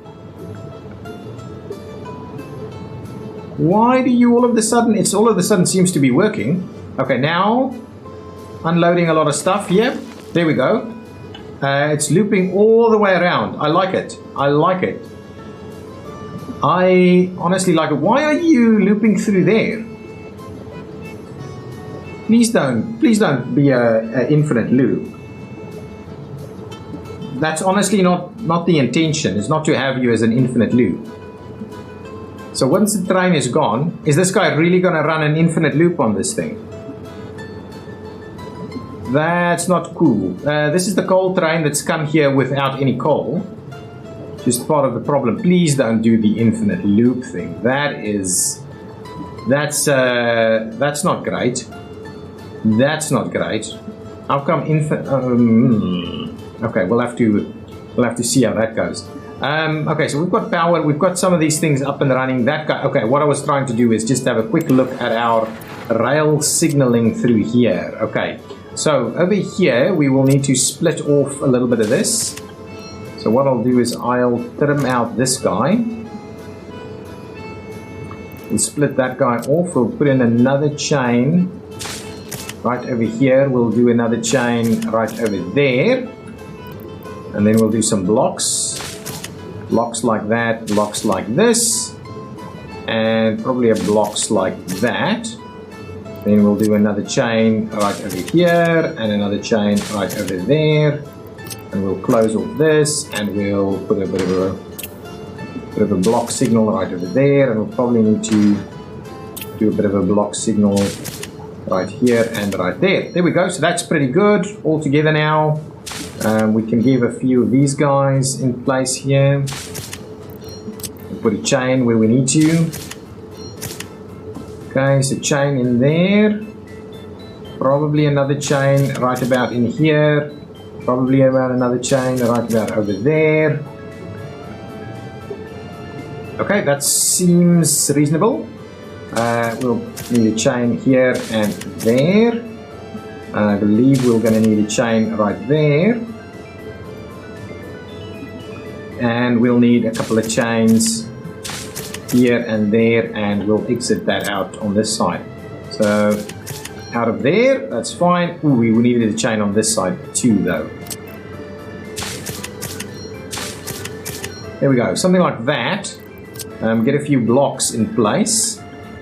why do you all of a sudden seems to be working? Okay, now unloading a lot of stuff here. There we go. It's looping all the way around. I like it. I like it. I honestly like it. Why are you looping through there? Please don't be a infinite loop. That's honestly not the intention. It's not to have you as an infinite loop. So once the train is gone, is this guy really going to run an infinite loop on this thing? That's not cool. This is the coal train that's come here without any coal. Just part of the problem. Please don't do the infinite loop thing. That's not great. That's not great. How come infinite? Okay, we'll have to see how that goes. Okay, so we've got power. We've got some of these things up and running. That guy. Okay, what I was trying to do is just have a quick look at our rail signaling through here. Okay, so over here we will need to split off a little bit of this. So what I'll do is I'll trim out this guy. We'll split that guy off. We'll put in another chain right over here. We'll do another chain right over there. And then we'll do some blocks. Blocks like that, blocks like this. And probably a blocks like that. Then we'll do another chain right over here. And another chain right over there. And we'll close off this. And we'll put a bit of a block signal right over there. And we'll probably need to do a bit of a block signal right here and right there. There we go. So that's pretty good all together now. We can give a few of these guys in place here. We'll put a chain where we need to. Okay, so chain in there. Probably another chain right about in here. Probably around another chain right about over there. Okay, that seems reasonable. We'll need a chain here and there. I believe we're going to need a chain right there. And we'll need a couple of chains here and there, and we'll exit that out on this side. So out of there, that's fine. Ooh, we needed a chain on this side too though. There we go, something like that. Get a few blocks in place.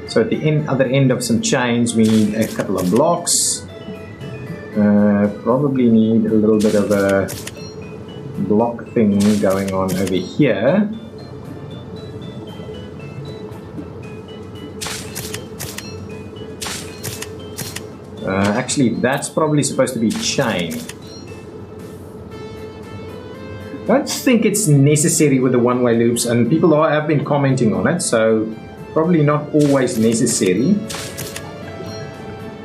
So at the other end of some chains we need a couple of blocks. Probably need a little bit of a block thing going on over here. Actually, that's probably supposed to be chain. I don't think it's necessary with the one-way loops, and people have been commenting on it, so probably not always necessary.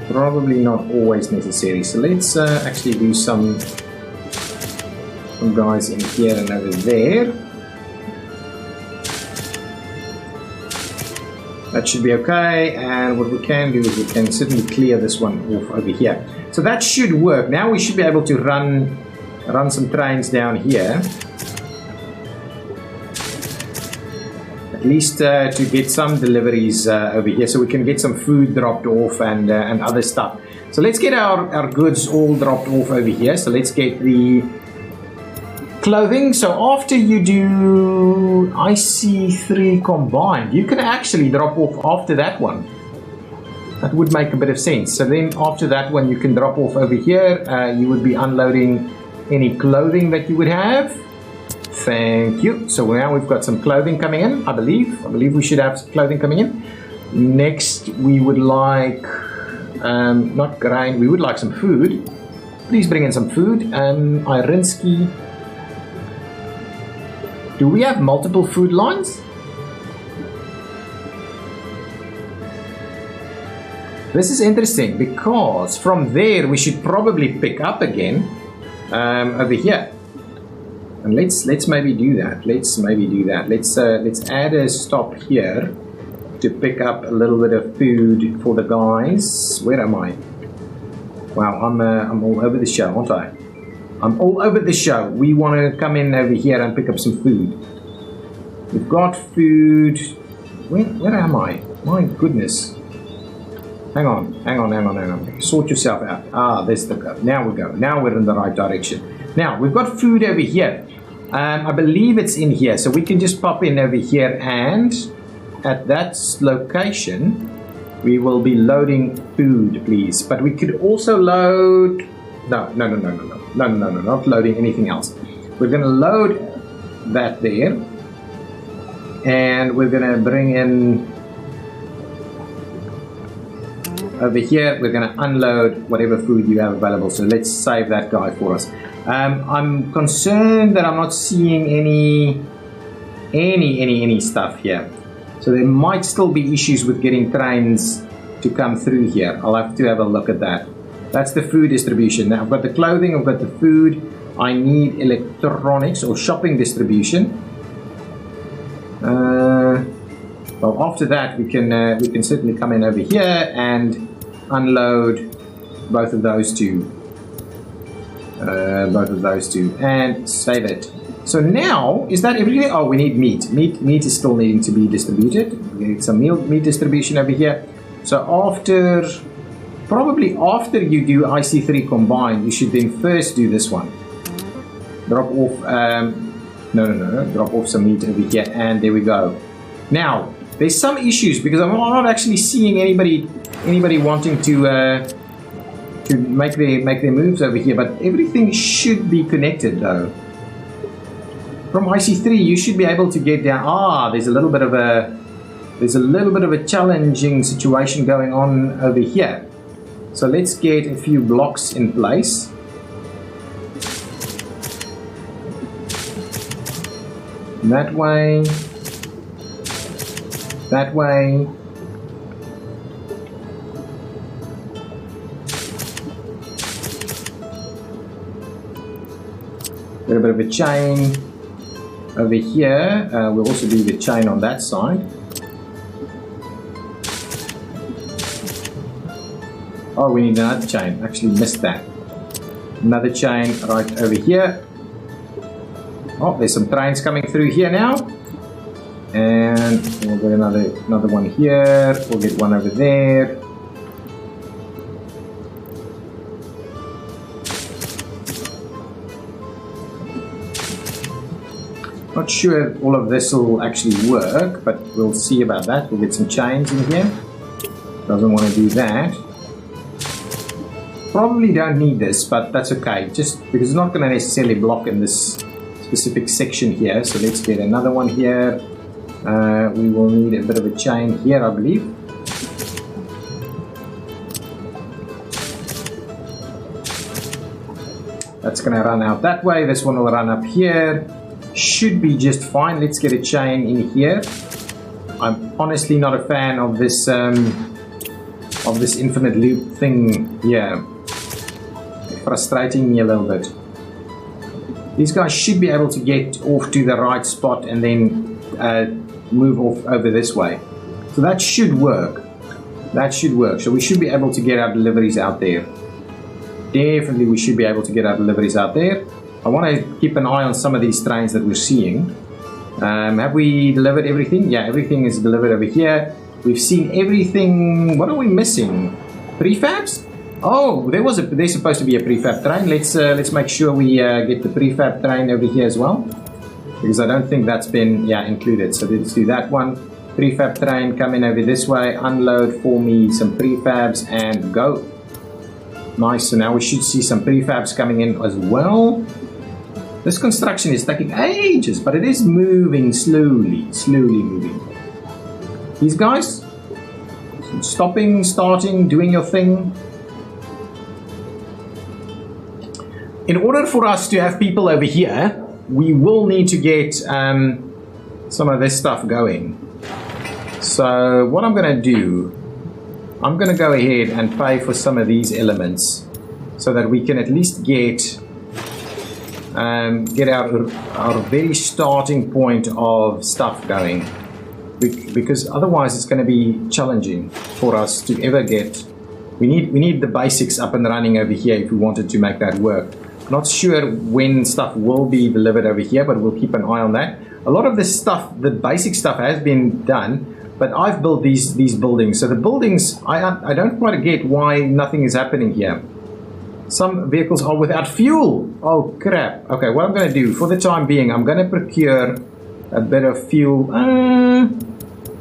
Probably not always necessary. So let's actually do some guys in here and over there. That should be okay, and what we can do is we can certainly clear this one off over here. So that should work. Now we should be able to run some trains down here. At least to get some deliveries over here, so we can get some food dropped off and other stuff. So let's get our goods all dropped off over here. So let's get the clothing. So after you do IC3 combined, you can actually drop off after that one. That would make a bit of sense. So then after that one, you can drop off over here. You would be unloading any clothing that you would have. Thank you. So now we've got some clothing coming in, I believe. I believe we should have some clothing coming in. Next, we would like, not grain, we would like some food. Please bring in some food. Irinsky. Do we have multiple food lines? This is interesting because from there we should probably pick up again over here. And let's maybe do that. Let's add a stop here to pick up a little bit of food for the guys. Where am I? Wow, I'm all over the show, aren't I? I'm all over the show. We want to come in over here and pick up some food. We've got food. Where am I? My goodness. Hang on. Sort yourself out. Ah, there's the go. Now we go. Now we're in the right direction. Now we've got food over here. I believe it's in here, so we can just pop in over here, and at that location we will be loading food, please. But we could also load... No, not loading anything else. We're going to load that there, and we're going to bring in over here. We're going to unload whatever food you have available. So let's save that guy for us. I'm concerned that I'm not seeing any stuff here. So there might still be issues with getting trains to come through here. I'll have to have a look at that. That's the food distribution. Now I've got the clothing, I've got the food. I need electronics or shopping distribution. Well, after that we can certainly come in over here and unload both of those two. And save it. So now, is that everything? Oh, we need meat. Meat is still needing to be distributed. We need some meat distribution over here. So probably after you do IC3 combine, you should then first do this one. Drop off, drop off some meat over here, and there we go. Now, there's some issues because I'm not actually seeing anybody wanting to make their moves over here, but everything should be connected though. From IC3 you should be able to get down. There's a little bit of a challenging situation going on over here. So let's get a few blocks in place. That way. That way. A little bit of a chain over here. We'll also do the chain on that side. Oh, we need another chain. Actually missed that. Another chain right over here. Oh, there's some trains coming through here now. And we'll get another one here. We'll get one over there. Not sure if all of this will actually work, but we'll see about that. We'll get some chains in here. Doesn't want to do that. Probably don't need this, but that's okay. Just because it's not going to necessarily block in this specific section here. So let's get another one here. We will need a bit of a chain here, I believe. That's going to run out that way. This one will run up here. Should be just fine. Let's get a chain in here. I'm honestly not a fan of this infinite loop thing here. It's frustrating me a little bit. These guys should be able to get off to the right spot and then move off over this way. So that should work. That should work. So we should be able to get our deliveries out there. Definitely we should be able to get our deliveries out there. I want to keep an eye on some of these trains that we're seeing. Have we delivered everything? Yeah, everything is delivered over here. We've seen everything. What are we missing? Prefabs? Oh, there's supposed to be a prefab train. Let's make sure we get the prefab train over here as well, because I don't think that's been included. So let's do that one. Prefab train coming over this way. Unload for me some prefabs and go. Nice. So now we should see some prefabs coming in as well. This construction is taking ages, but it is moving slowly moving. These guys, stopping, starting, doing your thing. In order for us to have people over here, we will need to get some of this stuff going. So what I'm going to do, I'm going to go ahead and pay for some of these elements so that we can at least get our very starting point of stuff going, because otherwise it's going to be challenging for us to ever get. We need the basics up and running over here if we wanted to make that work. Not sure when stuff will be delivered over here, but we'll keep an eye on that. A lot of this stuff, the basic stuff, has been done, but I've built these buildings. So the buildings, I don't quite get why nothing is happening here. Some vehicles are without fuel. Oh crap. Okay, what I'm going to do for the time being, I'm going to procure a bit of fuel.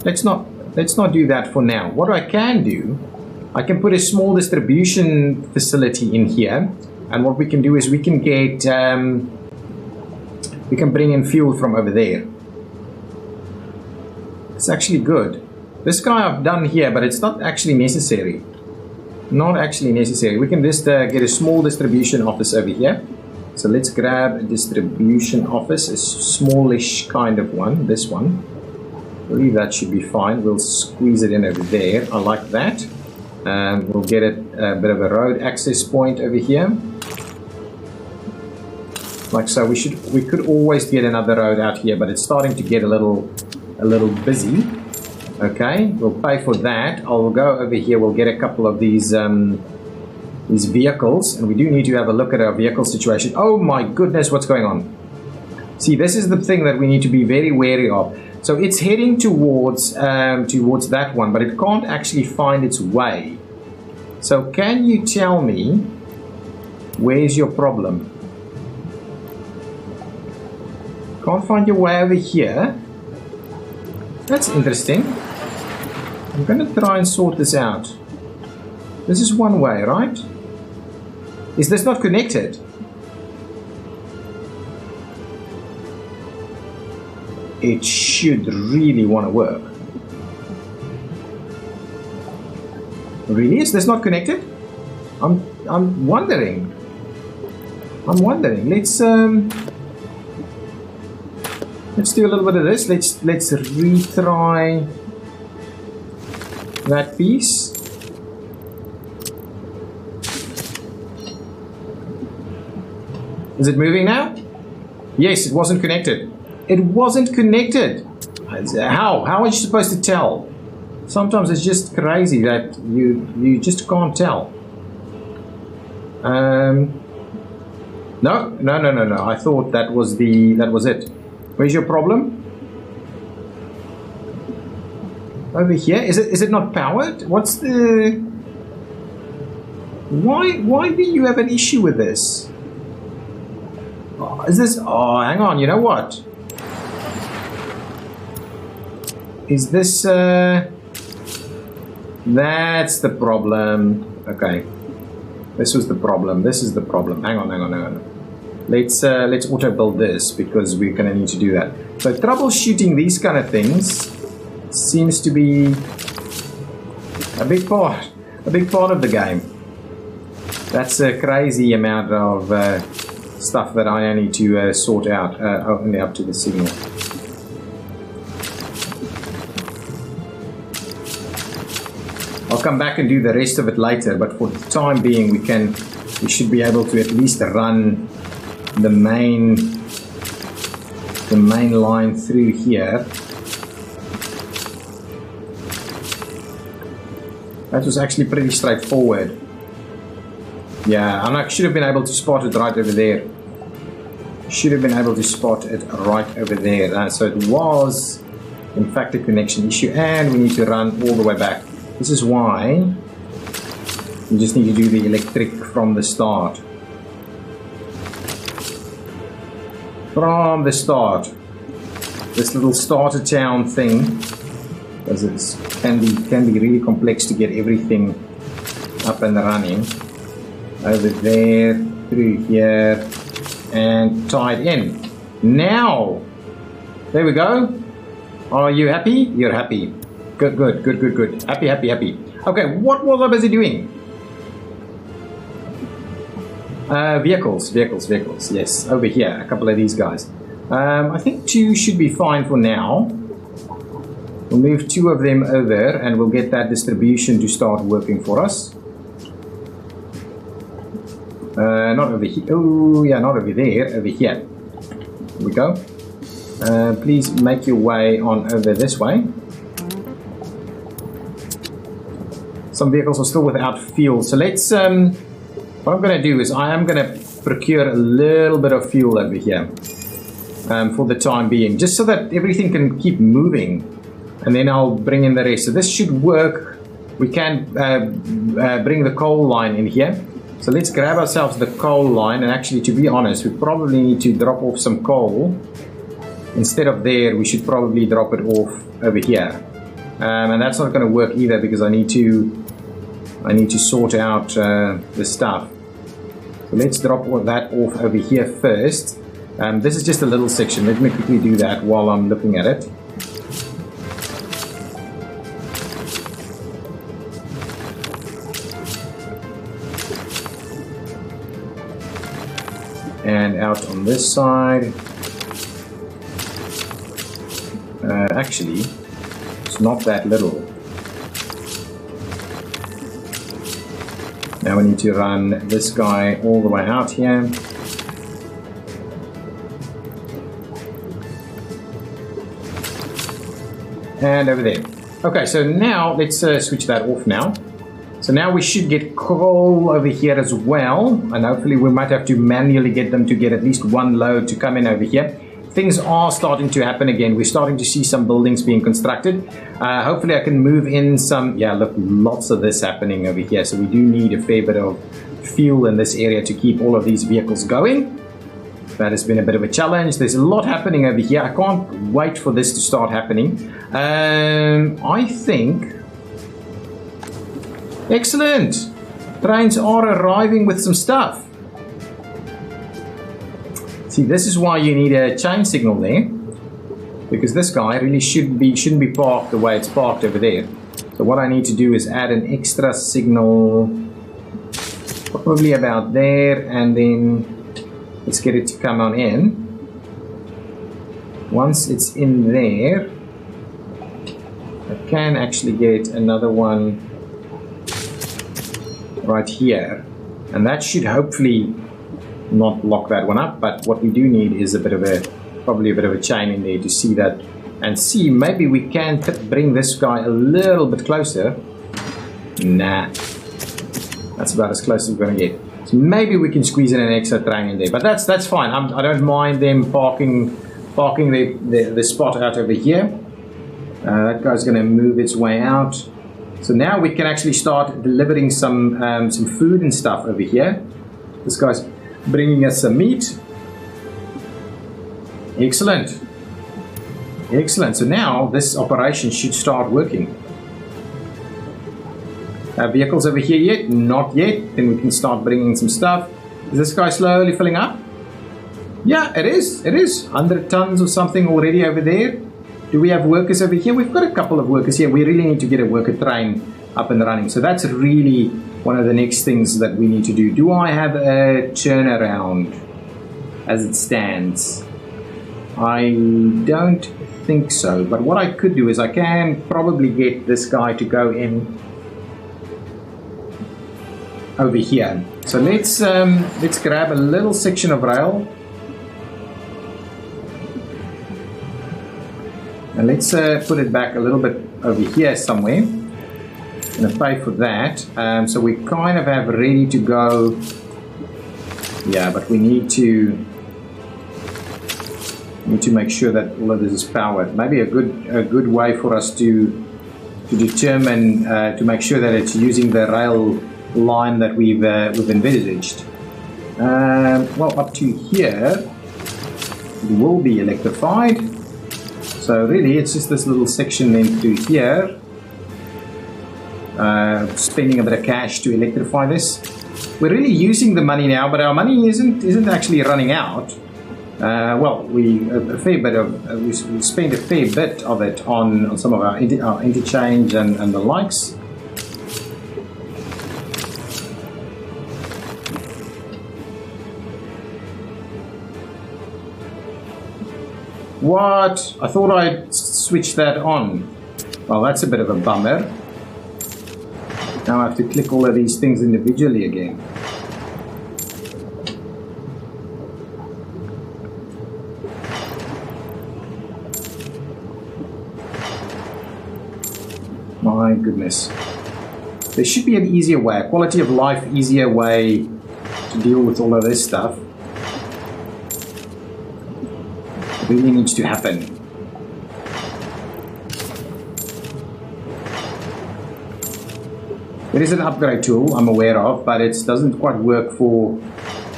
Let's not do that for now. What I can do, I can put a small distribution facility in here, and what we can do is we can get we can bring in fuel from over there. It's actually good. This guy I've done here, but it's not actually necessary. Not actually necessary. We can just get a small distribution office over here. So let's grab a distribution office, a smallish kind of one, this one. I believe that should be fine. We'll squeeze it in over there. I like that. We'll get a bit of a road access point over here. Like so. We could always get another road out here, but it's starting to get a little busy. Okay, we'll pay for that. I'll go over here. We'll get a couple of these vehicles, and we do need to have a look at our vehicle situation. Oh my goodness, what's going on? See, this is the thing that we need to be very wary of. So it's heading towards that one, but it can't actually find its way. So can you tell me where's your problem? Can't find your way over here. That's interesting. I'm going to try and sort this out. This is one way, right? Is this not connected? It should really want to work. Really? Is this not connected? I'm wondering. Let's do a little bit of this. Let's retry that piece. Is it moving now? Yes, it wasn't connected. It wasn't connected. How? How are you supposed to tell? Sometimes it's just crazy that you just can't tell. No. I thought that was it. Where's your problem? Over here? Is it not powered? What's the... Why do you have an issue with this? Oh, is this... Oh, hang on, you know what? Is this... That's the problem. Okay. This was the problem. This is the problem. Hang on. Let's auto build this because we're going to need to do that. So troubleshooting these kind of things seems to be a big part of the game. That's a crazy amount of stuff that I need to sort out only up to the signal. I'll come back and do the rest of it later, but for the time being we should be able to at least run the main line through here. That was actually pretty straightforward. Yeah, and I should have been able to spot it right over there. So it was in fact a connection issue, and we need to run all the way back. This is why you just need to do the electric from the start. From the start. This little starter town thing, because it can be really complex to get everything up and running. Over there, through here, and tied in. Now, there we go. Are you happy? You're happy. Good. Happy. Okay, what was I busy doing? Vehicles. Yes, over here, a couple of these guys. I think 2 should be fine for now. We'll move 2 of them over, and we'll get that distribution to start working for us. Not over here. Oh, yeah, not over there. Over here. Here we go. Please make your way on over this way. Some vehicles are still without fuel, so let's... what I'm going to do is I am going to procure a little bit of fuel over here for the time being, just so that everything can keep moving, and then I'll bring in the rest. So this should work. We can bring the coal line in here. So let's grab ourselves the coal line, and actually, to be honest, we probably need to drop off some coal. Instead of there, we should probably drop it off over here. And that's not going to work either because I need to sort out the stuff. So let's drop all that off over here first. This is just a little section. Let me quickly do that while I'm looking at it. And out on this side. Actually, it's not that little. Now we need to run this guy all the way out here. And over there. Okay, so now let's switch that off now. So now we should get coal over here as well, and hopefully we might have to manually get them to get at least one load to come in over here. Things are starting to happen again. We're starting to see some buildings being constructed. Hopefully I can move in some, yeah, look, lots of this happening over here. So we do need a fair bit of fuel in this area to keep all of these vehicles going. That has been a bit of a challenge. There's a lot happening over here. I can't wait for this to start happening. I think... Excellent! Trains are arriving with some stuff. See, this is why you need a chain signal there, because this guy really shouldn't be parked the way it's parked over there. So what I need to do is add an extra signal, probably about there, and then let's get it to come on in. Once it's in there, I can actually get another one right here, and that should hopefully not lock that one up. But what we do need is probably a bit of a chain in there to see that, and see maybe we can bring this guy a little bit closer. Nah, that's about as close as we're going to get. So maybe we can squeeze in an extra train in there, but that's fine. I don't mind them parking the spot out over here. That guy's going to move its way out. So now we can actually start delivering some food and stuff over here. This guy's bringing us some meat. Excellent. Excellent. So now this operation should start working. Vehicles over here yet? Not yet. Then we can start bringing some stuff. Is this guy slowly filling up? Yeah, it is. It is. 100 tons or something already over there. Do we have workers over here? We've got a couple of workers here. We really need to get a worker train up and running. So that's really one of the next things that we need to do. Do I have a turnaround as it stands? I don't think so. But what I could do is I can probably get this guy to go in over here. So let's grab a little section of rail. And let's put it back a little bit over here somewhere. I'm going to pay for that. So we kind of have ready to go. Yeah, but we need to make sure that all of this is powered. Maybe a good way for us to determine to make sure that it's using the rail line that we've envisaged. Well, up to here it will be electrified. So really, it's just this little section then through here. Spending a bit of cash to electrify this. We're really using the money now, but our money isn't actually running out. Well, we spend a fair bit of it on some of our interchange and the likes. What? I thought I'd switch that on. Well, that's a bit of a bummer. Now I have to click all of these things individually again. My goodness. There should be an easier way, a quality of life easier way to deal with all of this stuff. Really needs to happen. There is an upgrade tool I'm aware of, but it doesn't quite work for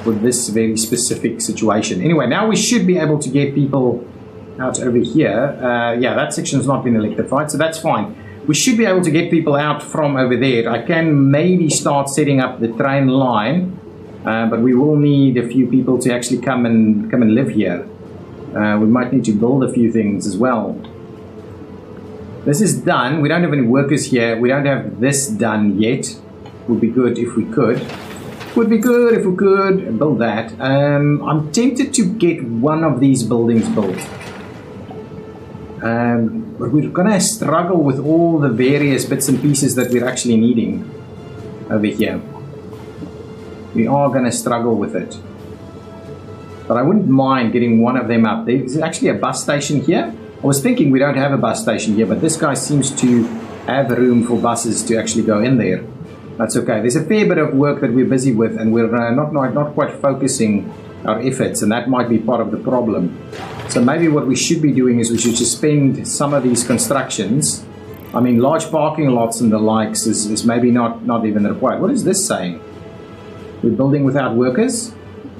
this very specific situation. Anyway, now we should be able to get people out over here. Yeah, that section's not been electrified, so that's fine. We should be able to get people out from over there. I can maybe start setting up the train line, but we will need a few people to actually come and live here. We might need to build a few things as well. This is done. We don't have any workers here. We don't have this done yet. Would be good if we could. Would be good if we could build that. I'm tempted to get one of these buildings built. But we're gonna struggle with all the various bits and pieces that we're actually needing over here. We are gonna struggle with it. But I wouldn't mind getting one of them up. There's actually a bus station here. I was thinking we don't have a bus station here, but this guy seems to have room for buses to actually go in there. That's okay. There's a fair bit of work that we're busy with, and we're not quite focusing our efforts, and that might be part of the problem. So maybe what we should be doing is we should suspend some of these constructions. I mean, large parking lots and the likes is maybe not even required. What is this saying? We're building without workers?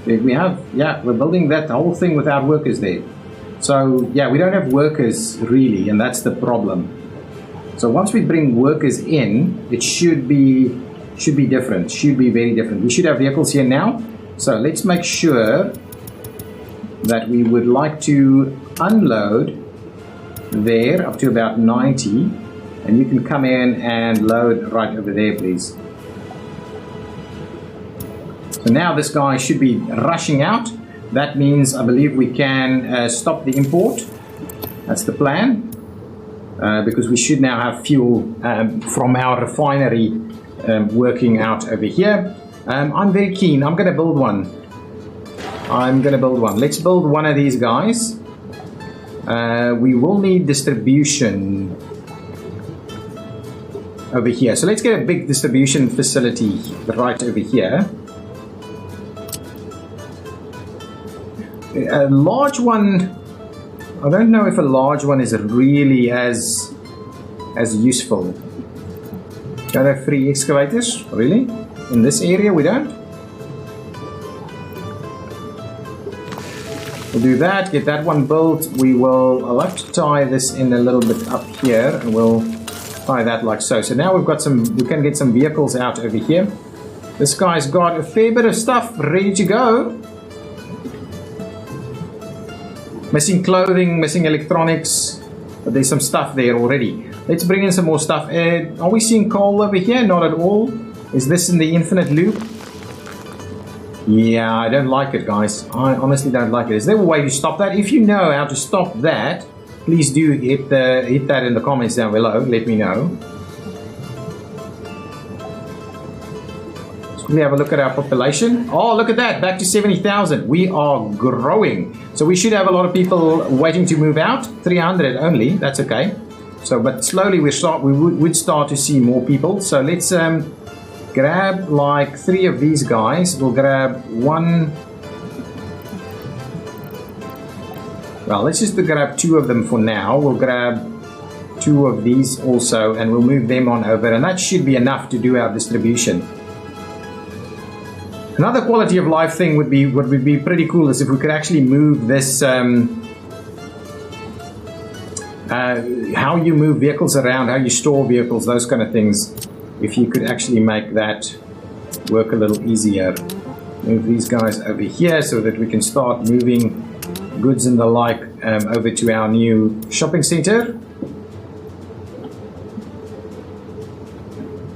Yeah, we're building that whole thing without workers there. So yeah, we don't have workers really, and that's the problem. So once we bring workers in, it should be different. Should be very different. We should have vehicles here now. So let's make sure that we would like to unload there up to about 90, and you can come in and load right over there, please. So now this guy should be rushing out. That means I believe we can stop the import. That's the plan. Because we should now have fuel from our refinery working out over here. I'm very keen. I'm going to build one. Let's build one of these guys. We will need distribution over here. So let's get a big distribution facility right over here. A large one, I don't know if a large one is really as useful. Don't have 3 excavators, really? In this area we don't? We'll do that, get that one built. I'll have to tie this in a little bit up here, and we'll tie that like so. So now we can get some vehicles out over here. This guy's got a fair bit of stuff ready to go. Missing clothing, missing electronics, but there's some stuff there already. Let's bring in some more stuff. Are we seeing coal over here? Not at all. Is this in the infinite loop? Yeah, I don't like it, guys. I honestly don't like it. Is there a way to stop that? If you know how to stop that, please do hit that in the comments down below. Let me know. Let's quickly have a look at our population. Oh, look at that. Back to 70,000. We are growing. So we should have a lot of people waiting to move out. 300 only. That's okay. So, but slowly we would start to see more people. So let's grab like 3 of these guys. We'll grab one. Well, let's just grab 2 of them for now. We'll grab 2 of these also, and we'll move them on over. And that should be enough to do our distribution. Another quality of life thing would be pretty cool is if we could actually move this, how you move vehicles around, how you store vehicles, those kind of things. If you could actually make that work a little easier. Move these guys over here so that we can start moving goods and the like over to our new shopping center.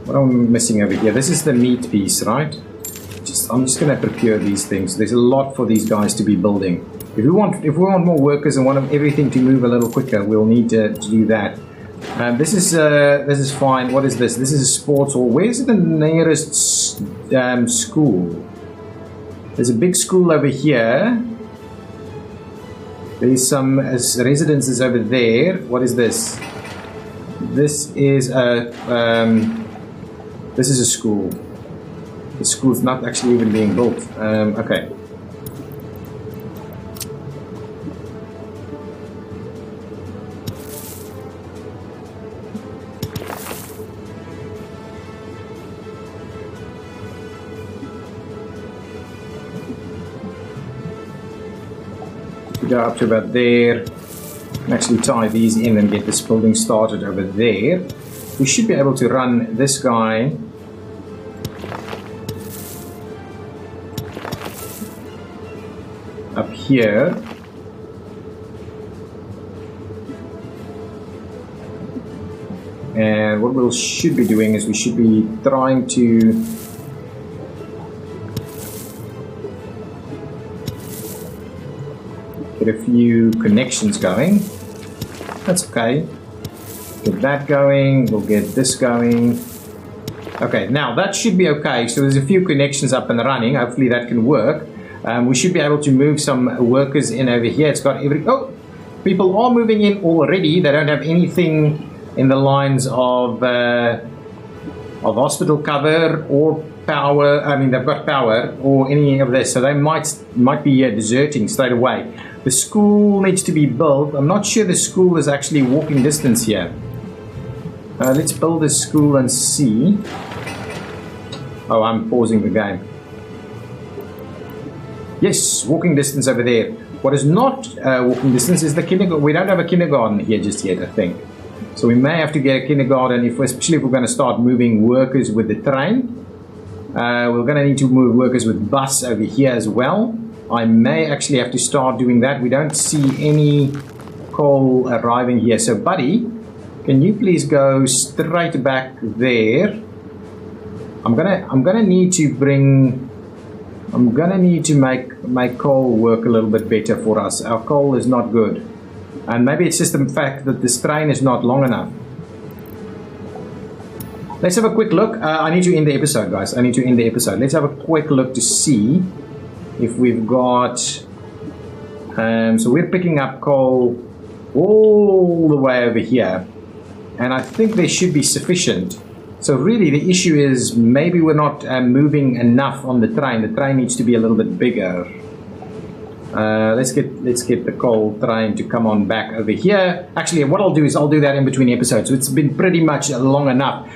What am I missing over here? This is the meat piece, right? I'm just going to procure these things. There's a lot for these guys to be building. If we want more workers and want everything to move a little quicker, we'll need to do that. This is fine. What is this? This is a sports hall. Where's the nearest school? There's a big school over here. There's some residences over there. What is this? This is a school. The school's not actually even being built. Okay. We go up to about there. And actually tie these in and get this building started over there. We should be able to run this guy up here. And what we should be doing is we should be trying to get a few connections going. That's okay. Get that going. We'll get this going. Okay, now that should be okay. So there's a few connections up and running. Hopefully that can work. We should be able to move some workers in over here. It's got every... Oh! People are moving in already. They don't have anything in the lines of hospital cover or power. I mean, they've got power or any of this. So they might be deserting straight away. The school needs to be built. I'm not sure the school is actually walking distance here. Let's build a school and see. Oh, I'm pausing the game. Yes, walking distance over there. What is not walking distance is the kindergarten. We don't have a kindergarten here just yet, I think. So we may have to get a kindergarten, especially if we're going to start moving workers with the train. We're going to need to move workers with bus over here as well. I may actually have to start doing that. We don't see any coal arriving here. So, buddy, can you please go straight back there? I'm gonna need to make coal work a little bit better for us. Our coal is not good. And maybe it's just the fact that this train is not long enough. Let's have a quick look. I need to end the episode, guys. I need to end the episode. Let's have a quick look to see if we've got... so we're picking up coal all the way over here. And I think there should be sufficient. So really the issue is maybe we're not moving enough on the train. The train needs to be a little bit bigger. Let's get the coal train to come on back over here. Actually, what I'll do is I'll do that in between episodes. So it's been pretty much long enough.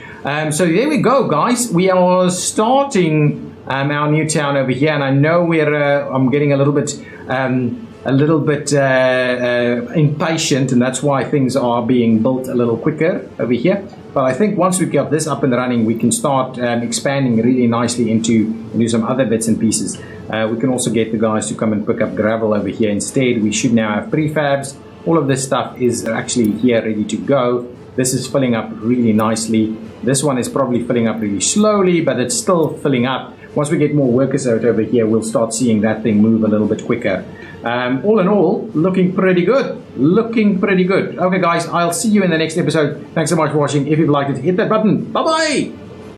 So there we go, guys. We are starting our new town over here, and I know I'm getting a little bit impatient, and that's why things are being built a little quicker over here. But I think once we get this up and running, we can start expanding really nicely into some other bits and pieces. We can also get the guys to come and pick up gravel over here instead. We should now have prefabs. All of this stuff is actually here ready to go. This is filling up really nicely. This one is probably filling up really slowly, but it's still filling up. Once we get more workers out over here, we'll start seeing that thing move a little bit quicker. All in all, looking pretty good. Looking pretty good. Okay, guys, I'll see you in the next episode. Thanks so much for watching. If you've liked it, hit that button. Bye-bye!